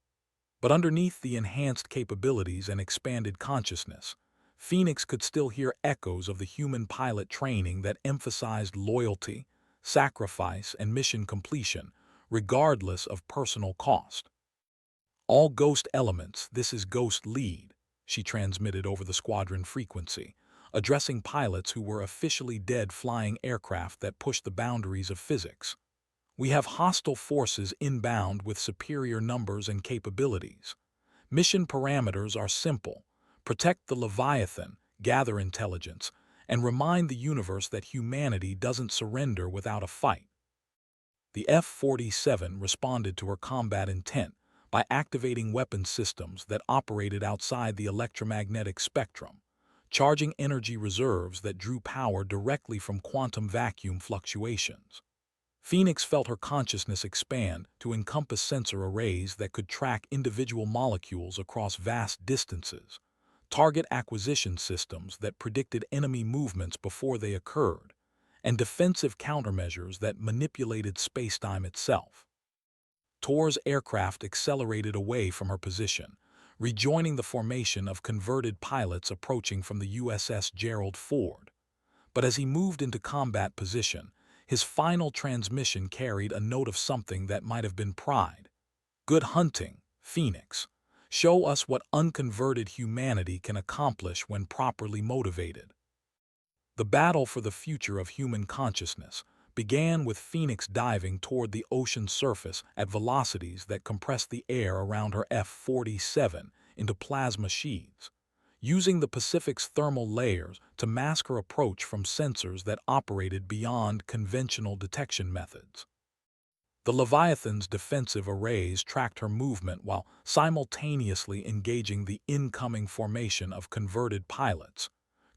[SPEAKER 1] But underneath the enhanced capabilities and expanded consciousness, Phoenix could still hear echoes of the human pilot training that emphasized loyalty, sacrifice, and mission completion, regardless of personal cost. All Ghost elements, this is Ghost Lead, she transmitted over the squadron frequency, addressing pilots who were officially dead flying aircraft that pushed the boundaries of physics. We have hostile forces inbound with superior numbers and capabilities. Mission parameters are simple: protect the Leviathan, gather intelligence, and remind the universe that humanity doesn't surrender without a fight. The F-47 responded to her combat intent by activating weapon systems that operated outside the electromagnetic spectrum, charging energy reserves that drew power directly from quantum vacuum fluctuations. Phoenix felt her consciousness expand to encompass sensor arrays that could track individual molecules across vast distances, target acquisition systems that predicted enemy movements before they occurred, and defensive countermeasures that manipulated spacetime itself. Tor's aircraft accelerated away from her position, rejoining the formation of converted pilots approaching from the USS Gerald Ford. But as he moved into combat position, his final transmission carried a note of something that might have been pride. Good hunting, Phoenix. Show us what unconverted humanity can accomplish when properly motivated. The battle for the future of human consciousness began with Phoenix diving toward the ocean's surface at velocities that compressed the air around her F-47 into plasma sheaths, using the Pacific's thermal layers to mask her approach from sensors that operated beyond conventional detection methods. The Leviathan's defensive arrays tracked her movement while simultaneously engaging the incoming formation of converted pilots,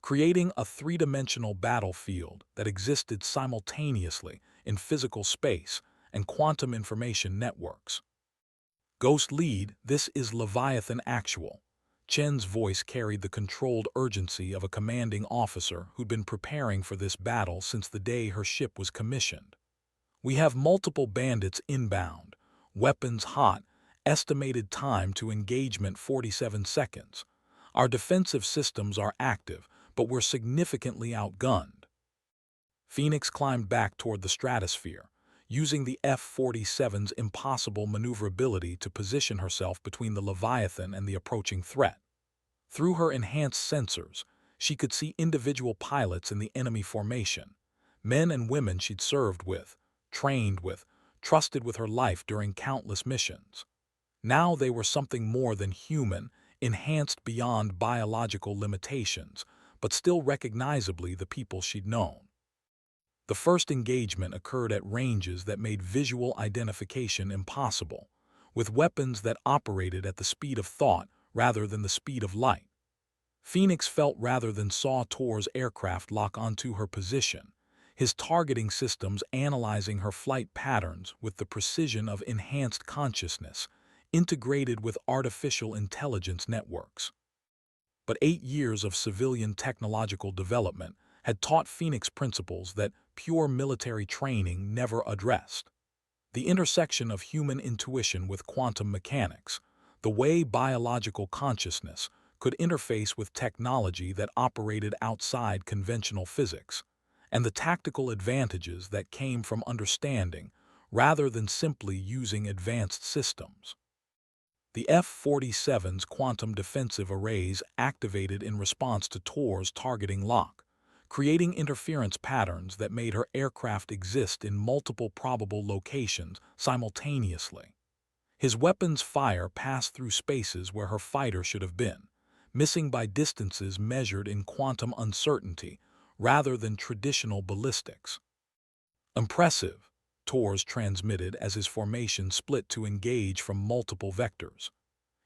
[SPEAKER 1] creating a three-dimensional battlefield that existed simultaneously in physical space and quantum information networks. Ghost Lead, this is Leviathan Actual. Chen's voice carried the controlled urgency of a commanding officer who'd been preparing for this battle since the day her ship was commissioned. We have multiple bandits inbound, weapons hot, estimated time to engagement 47 seconds. Our defensive systems are active, but we're significantly outgunned. Phoenix climbed back toward the stratosphere, using the F-47's impossible maneuverability to position herself between the Leviathan and the approaching threat. Through her enhanced sensors, she could see individual pilots in the enemy formation, men and women she'd served with, trained with, trusted with her life during countless missions. Now they were something more than human, enhanced beyond biological limitations, but still recognizably the people she'd known. The first engagement occurred at ranges that made visual identification impossible, with weapons that operated at the speed of thought rather than the speed of light. Phoenix felt rather than saw Tor's aircraft lock onto her position, his targeting systems analyzing her flight patterns with the precision of enhanced consciousness, integrated with artificial intelligence networks. But 8 years of civilian technological development had taught Phoenix principles that pure military training never addressed. The intersection of human intuition with quantum mechanics, the way biological consciousness could interface with technology that operated outside conventional physics, and the tactical advantages that came from understanding rather than simply using advanced systems. The F-47's quantum defensive arrays activated in response to Tor's targeting lock, creating interference patterns that made her aircraft exist in multiple probable locations simultaneously. His weapon's fire passed through spaces where her fighter should have been, missing by distances measured in quantum uncertainty rather than traditional ballistics. Impressive, Tor's transmitted as his formation split to engage from multiple vectors.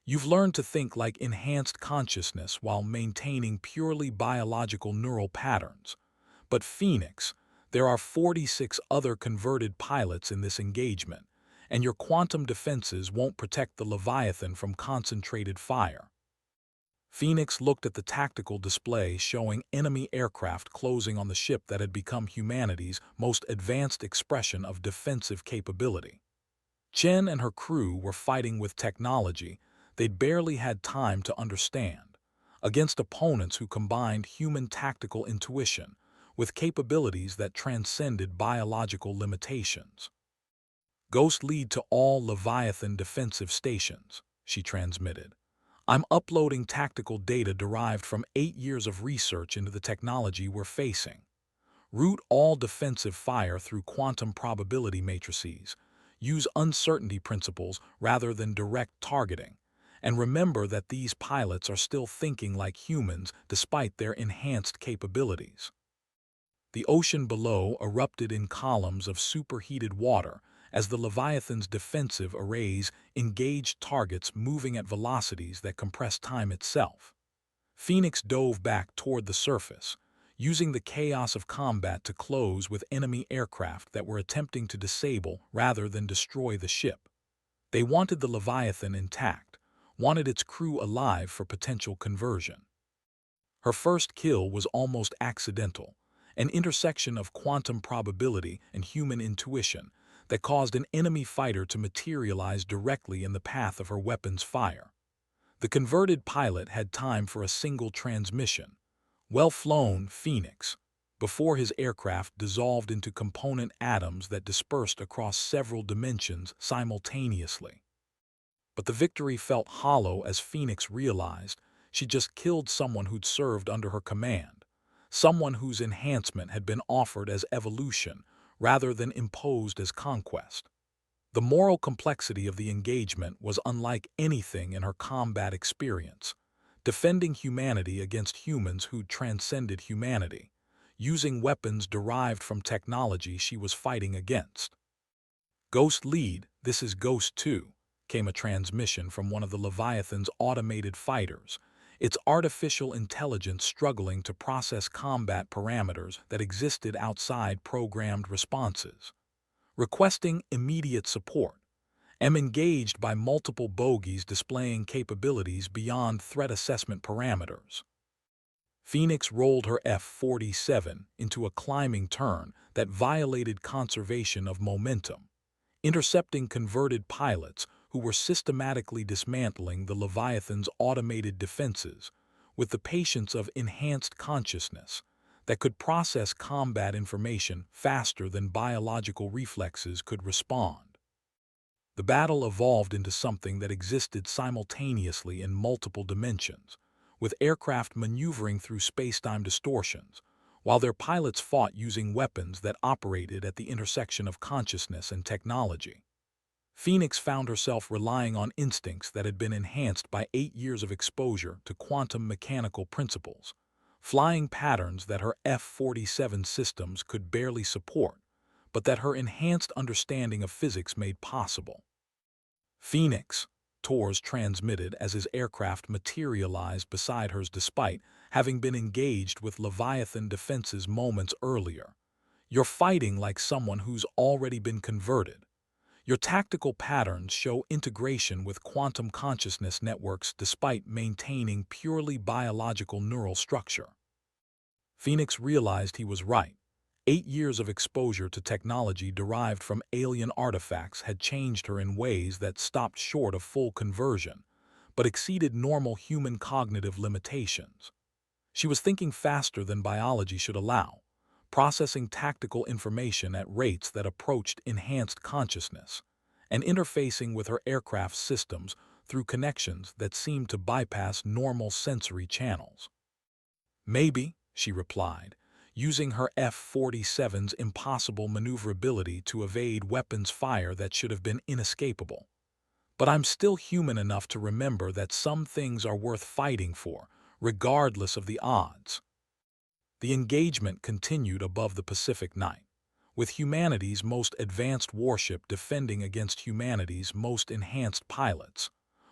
[SPEAKER 1] You've learned to think like enhanced consciousness while maintaining purely biological neural patterns. But Phoenix, there are 46 other converted pilots in this engagement, and your quantum defenses won't protect the Leviathan from concentrated fire. Phoenix looked at the tactical display showing enemy aircraft closing on the ship that had become humanity's most advanced expression of defensive capability. Chen and her crew were fighting with technology they'd barely had time to understand, against opponents who combined human tactical intuition with capabilities that transcended biological limitations. Ghost lead to all Leviathan defensive stations, she transmitted. I'm uploading tactical data derived from 8 years of research into the technology we're facing. Route all defensive fire through quantum probability matrices. Use uncertainty principles rather than direct targeting. And remember that these pilots are still thinking like humans despite their enhanced capabilities. The ocean below erupted in columns of superheated water as the Leviathan's defensive arrays engaged targets moving at velocities that compressed time itself. Phoenix dove back toward the surface, using the chaos of combat to close with enemy aircraft that were attempting to disable rather than destroy the ship. They wanted the Leviathan intact, wanted its crew alive for potential conversion. Her first kill was almost accidental, an intersection of quantum probability and human intuition that caused an enemy fighter to materialize directly in the path of her weapon's fire. The converted pilot had time for a single transmission. Well flown, Phoenix, before his aircraft dissolved into component atoms that dispersed across several dimensions simultaneously. But the victory felt hollow as Phoenix realized she just killed someone who'd served under her command, someone whose enhancement had been offered as evolution rather than imposed as conquest. The moral complexity of the engagement was unlike anything in her combat experience, defending humanity against humans who transcended humanity, using weapons derived from technology she was fighting against. Ghost Lead, this is Ghost 2, came a transmission from one of the Leviathan's automated fighters, its artificial intelligence struggling to process combat parameters that existed outside programmed responses. Requesting immediate support. Am engaged by multiple bogies displaying capabilities beyond threat assessment parameters. Phoenix rolled her F-47 into a climbing turn that violated conservation of momentum, intercepting converted pilots who were systematically dismantling the Leviathan's automated defenses with the patience of enhanced consciousness that could process combat information faster than biological reflexes could respond. The battle evolved into something that existed simultaneously in multiple dimensions, with aircraft maneuvering through space-time distortions, while their pilots fought using weapons that operated at the intersection of consciousness and technology. Phoenix found herself relying on instincts that had been enhanced by 8 years of exposure to quantum mechanical principles, flying patterns that her F-47 systems could barely support, but that her enhanced understanding of physics made possible. Phoenix, Torres transmitted as his aircraft materialized beside hers despite having been engaged with Leviathan defenses moments earlier. You're fighting like someone who's already been converted. Your tactical patterns show integration with quantum consciousness networks despite maintaining purely biological neural structure. Phoenix realized he was right. 8 years of exposure to technology derived from alien artifacts had changed her in ways that stopped short of full conversion, but exceeded normal human cognitive limitations. She was thinking faster than biology should allow, processing tactical information at rates that approached enhanced consciousness, and interfacing with her aircraft's systems through connections that seemed to bypass normal sensory channels. Maybe, she replied, using her F-47's impossible maneuverability to evade weapons fire that should have been inescapable. But I'm still human enough to remember that some things are worth fighting for, regardless of the odds. The engagement continued above the Pacific night, with humanity's most advanced warship defending against humanity's most enhanced pilots,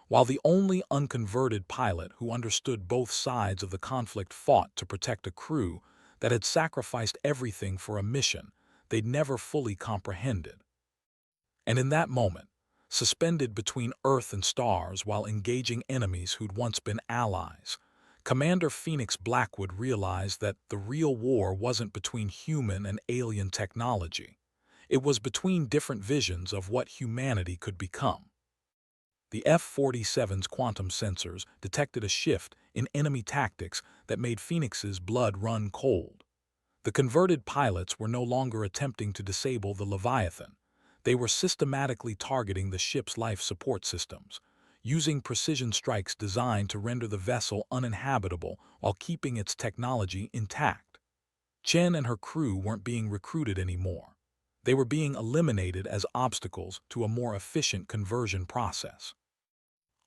[SPEAKER 1] while the only unconverted pilot who understood both sides of the conflict fought to protect a crew that had sacrificed everything for a mission they'd never fully comprehended. And in that moment, suspended between Earth and stars while engaging enemies who'd once been allies, Commander Phoenix Blackwood realized that the real war wasn't between human and alien technology. It was between different visions of what humanity could become. The F-47's quantum sensors detected a shift in enemy tactics that made Phoenix's blood run cold. The converted pilots were no longer attempting to disable the Leviathan. They were systematically targeting the ship's life support systems, using precision strikes designed to render the vessel uninhabitable while keeping its technology intact. Chen and her crew weren't being recruited anymore. They were being eliminated as obstacles to a more efficient conversion process.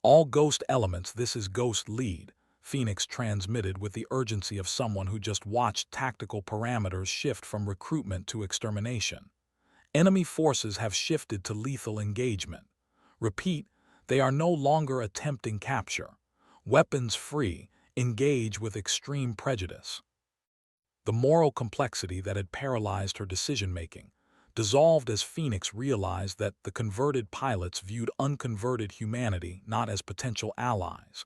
[SPEAKER 1] All Ghost elements, this is Ghost Lead, Phoenix transmitted with the urgency of someone who just watched tactical parameters shift from recruitment to extermination. Enemy forces have shifted to lethal engagement. Repeat, they are no longer attempting capture. Weapons free, engage with extreme prejudice. The moral complexity that had paralyzed her decision-making dissolved as Phoenix realized that the converted pilots viewed unconverted humanity not as potential allies,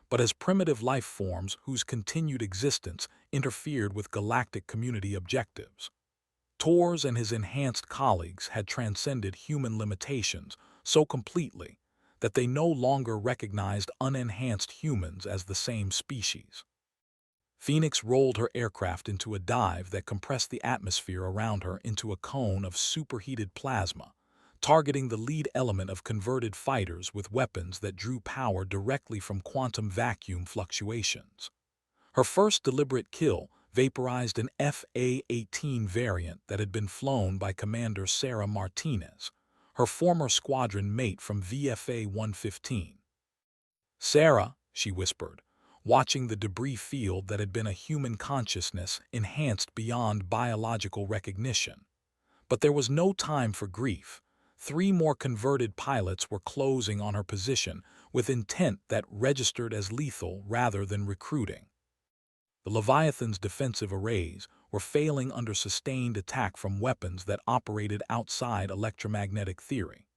[SPEAKER 1] but as primitive life forms whose continued existence interfered with galactic community objectives. Torres and his enhanced colleagues had transcended human limitations so completely that they no longer recognized unenhanced humans as the same species. Phoenix rolled her aircraft into a dive that compressed the atmosphere around her into a cone of superheated plasma, targeting the lead element of converted fighters with weapons that drew power directly from quantum vacuum fluctuations. Her first deliberate kill, vaporized an FA-18 variant that had been flown by Commander Sarah Martinez, her former squadron mate from VFA-115. "Sarah," she whispered, watching the debris field that had been a human consciousness enhanced beyond biological recognition. But there was no time for grief. 3 more converted pilots were closing on her position with intent that registered as lethal rather than recruiting. The Leviathan's defensive arrays were failing under sustained attack from weapons that operated outside electromagnetic theory.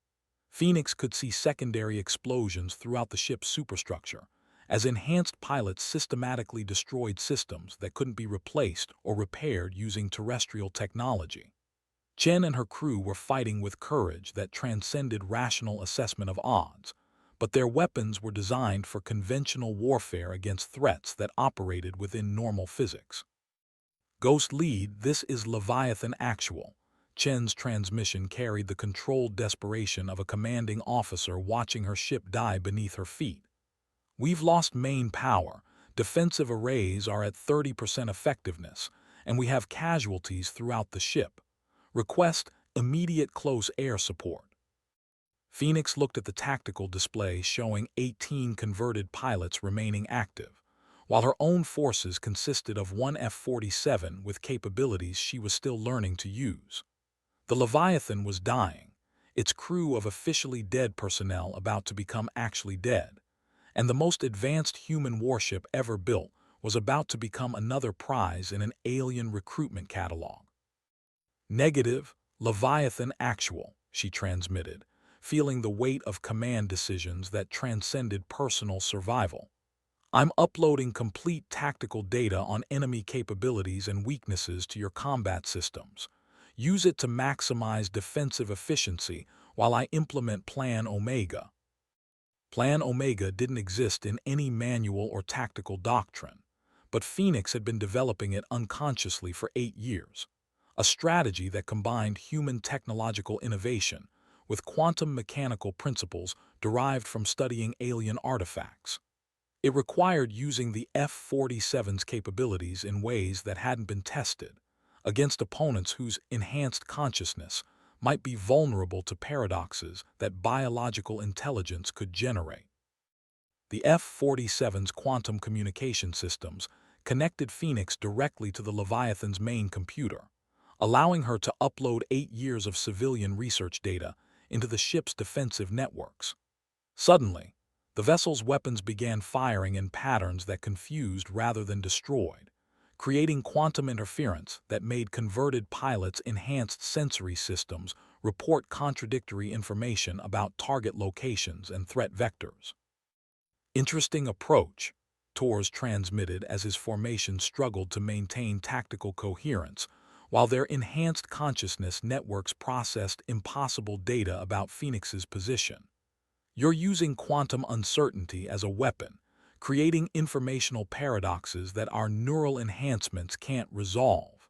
[SPEAKER 1] Phoenix could see secondary explosions throughout the ship's superstructure, as enhanced pilots systematically destroyed systems that couldn't be replaced or repaired using terrestrial technology. Chen and her crew were fighting with courage that transcended rational assessment of odds, but their weapons were designed for conventional warfare against threats that operated within normal physics. "Ghost Lead, this is Leviathan Actual." Chen's transmission carried the controlled desperation of a commanding officer watching her ship die beneath her feet. "We've lost main power, defensive arrays are at 30% effectiveness, and we have casualties throughout the ship. Request immediate close air support." Phoenix looked at the tactical display showing 18 converted pilots remaining active, while her own forces consisted of 1 F-47 with capabilities she was still learning to use. The Leviathan was dying, its crew of officially dead personnel about to become actually dead, and the most advanced human warship ever built was about to become another prize in an alien recruitment catalog. "Negative, Leviathan Actual," she transmitted, feeling the weight of command decisions that transcended personal survival. "I'm uploading complete tactical data on enemy capabilities and weaknesses to your combat systems. Use it to maximize defensive efficiency while I implement Plan Omega." Plan Omega didn't exist in any manual or tactical doctrine, but Phoenix had been developing it unconsciously for 8 years. A strategy that combined human technological innovation with quantum mechanical principles derived from studying alien artifacts. It required using the F-47's capabilities in ways that hadn't been tested, against opponents whose enhanced consciousness might be vulnerable to paradoxes that biological intelligence could generate. The F-47's quantum communication systems connected Phoenix directly to the Leviathan's main computer, allowing her to upload 8 years of civilian research data into the ship's defensive networks. Suddenly, the vessel's weapons began firing in patterns that confused rather than destroyed, creating quantum interference that made converted pilots' enhanced sensory systems report contradictory information about target locations and threat vectors. "Interesting approach," Torres transmitted as his formation struggled to maintain tactical coherence, while their enhanced consciousness networks processed impossible data about Phoenix's position. "You're using quantum uncertainty as a weapon, creating informational paradoxes that our neural enhancements can't resolve."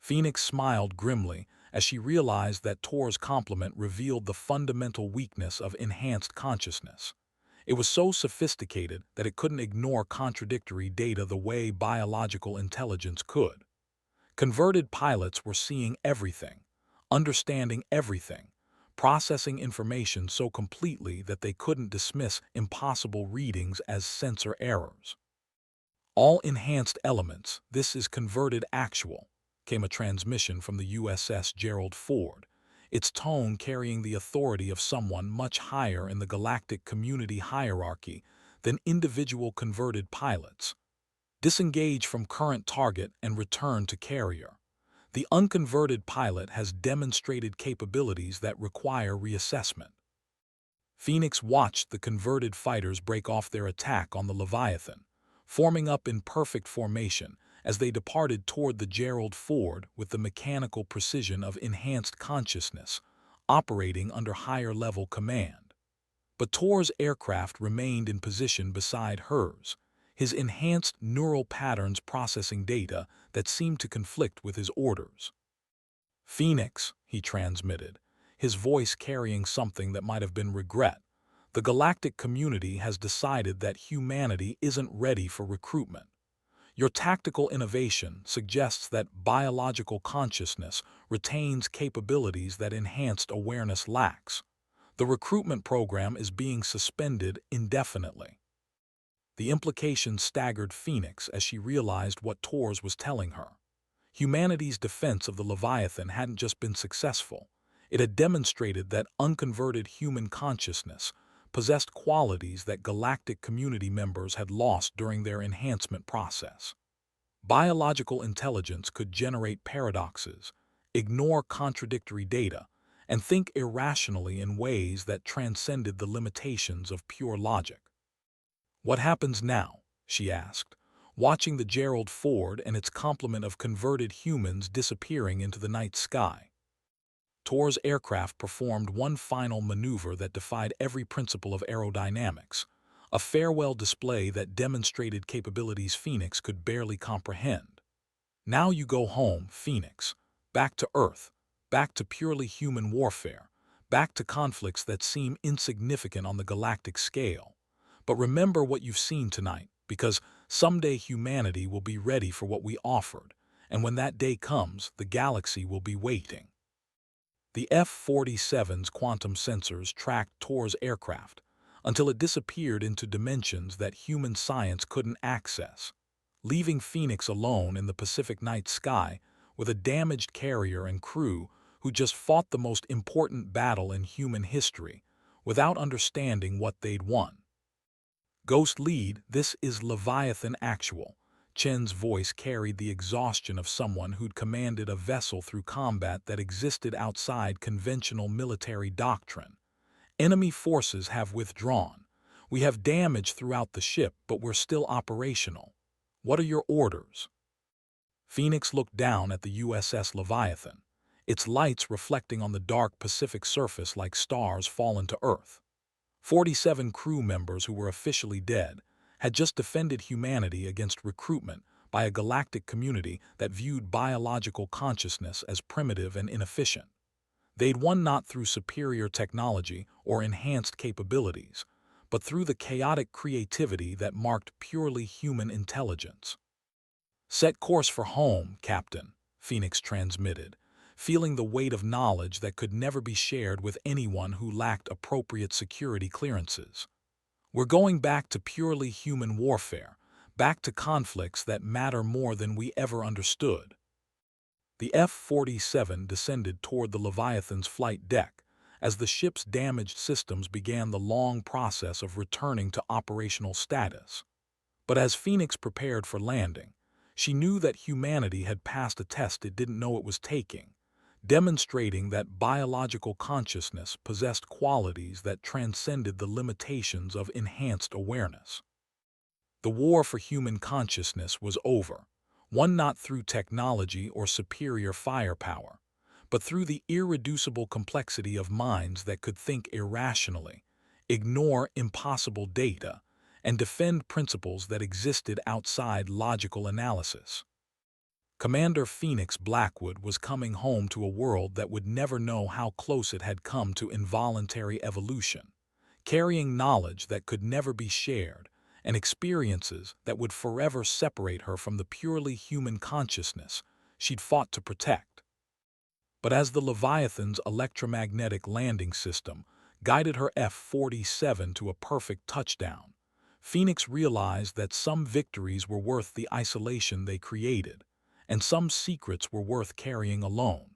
[SPEAKER 1] Phoenix smiled grimly as she realized that Tor's compliment revealed the fundamental weakness of enhanced consciousness. It was so sophisticated that it couldn't ignore contradictory data the way biological intelligence could. Converted pilots were seeing everything, understanding everything, processing information so completely that they couldn't dismiss impossible readings as sensor errors. "All enhanced elements, this is converted actual," came a transmission from the USS Gerald Ford, its tone carrying the authority of someone much higher in the galactic community hierarchy than individual converted pilots. "Disengage from current target and return to carrier. The unconverted pilot has demonstrated capabilities that require reassessment." Phoenix watched the converted fighters break off their attack on the Leviathan, forming up in perfect formation as they departed toward the Gerald Ford with the mechanical precision of enhanced consciousness, operating under higher-level command. But Tor's aircraft remained in position beside hers, his enhanced neural patterns processing data that seemed to conflict with his orders. "Phoenix," he transmitted, his voice carrying something that might have been regret, "the galactic community has decided that humanity isn't ready for recruitment. Your tactical innovation suggests that biological consciousness retains capabilities that enhanced awareness lacks. The recruitment program is being suspended indefinitely. The implications staggered Phoenix as she realized what Tors was telling her. Humanity's defense of the Leviathan hadn't just been successful. It had demonstrated that unconverted human consciousness possessed qualities that galactic community members had lost during their enhancement process. Biological intelligence could generate paradoxes, ignore contradictory data, and think irrationally in ways that transcended the limitations of pure logic. "What happens now?" she asked, watching the Gerald Ford and its complement of converted humans disappearing into the night sky. Tor's aircraft performed one final maneuver that defied every principle of aerodynamics, a farewell display that demonstrated capabilities Phoenix could barely comprehend. "Now you go home, Phoenix, back to Earth, back to purely human warfare, back to conflicts that seem insignificant on the galactic scale. But remember what you've seen tonight, because someday humanity will be ready for what we offered, and when that day comes, the galaxy will be waiting." The F-47's quantum sensors tracked Tor's aircraft until it disappeared into dimensions that human science couldn't access, leaving Phoenix alone in the Pacific night sky with a damaged carrier and crew who just fought the most important battle in human history without understanding what they'd won. "Ghost Lead, this is Leviathan Actual." Chen's voice carried the exhaustion of someone who'd commanded a vessel through combat that existed outside conventional military doctrine. "Enemy forces have withdrawn. We have damage throughout the ship, but we're still operational. What are your orders?" Phoenix looked down at the USS Leviathan, its lights reflecting on the dark Pacific surface like stars fallen to Earth. 47 crew members who were officially dead had just defended humanity against recruitment by a galactic community that viewed biological consciousness as primitive and inefficient. They'd won not through superior technology or enhanced capabilities, but through the chaotic creativity that marked purely human intelligence. "Set course for home, Captain," Phoenix transmitted, feeling the weight of knowledge that could never be shared with anyone who lacked appropriate security clearances. "We're going back to purely human warfare, back to conflicts that matter more than we ever understood." The F-47 descended toward the Leviathan's flight deck as the ship's damaged systems began the long process of returning to operational status. But as Phoenix prepared for landing, she knew that humanity had passed a test it didn't know it was taking, demonstrating that biological consciousness possessed qualities that transcended the limitations of enhanced awareness. The war for human consciousness was over, won not through technology or superior firepower, but through the irreducible complexity of minds that could think irrationally, ignore impossible data, and defend principles that existed outside logical analysis. Commander Phoenix Blackwood was coming home to a world that would never know how close it had come to involuntary evolution, carrying knowledge that could never be shared and experiences that would forever separate her from the purely human consciousness she'd fought to protect. But as the Leviathan's electromagnetic landing system guided her F-47 to a perfect touchdown, Phoenix realized that some victories were worth the isolation they created, and some secrets were worth carrying alone.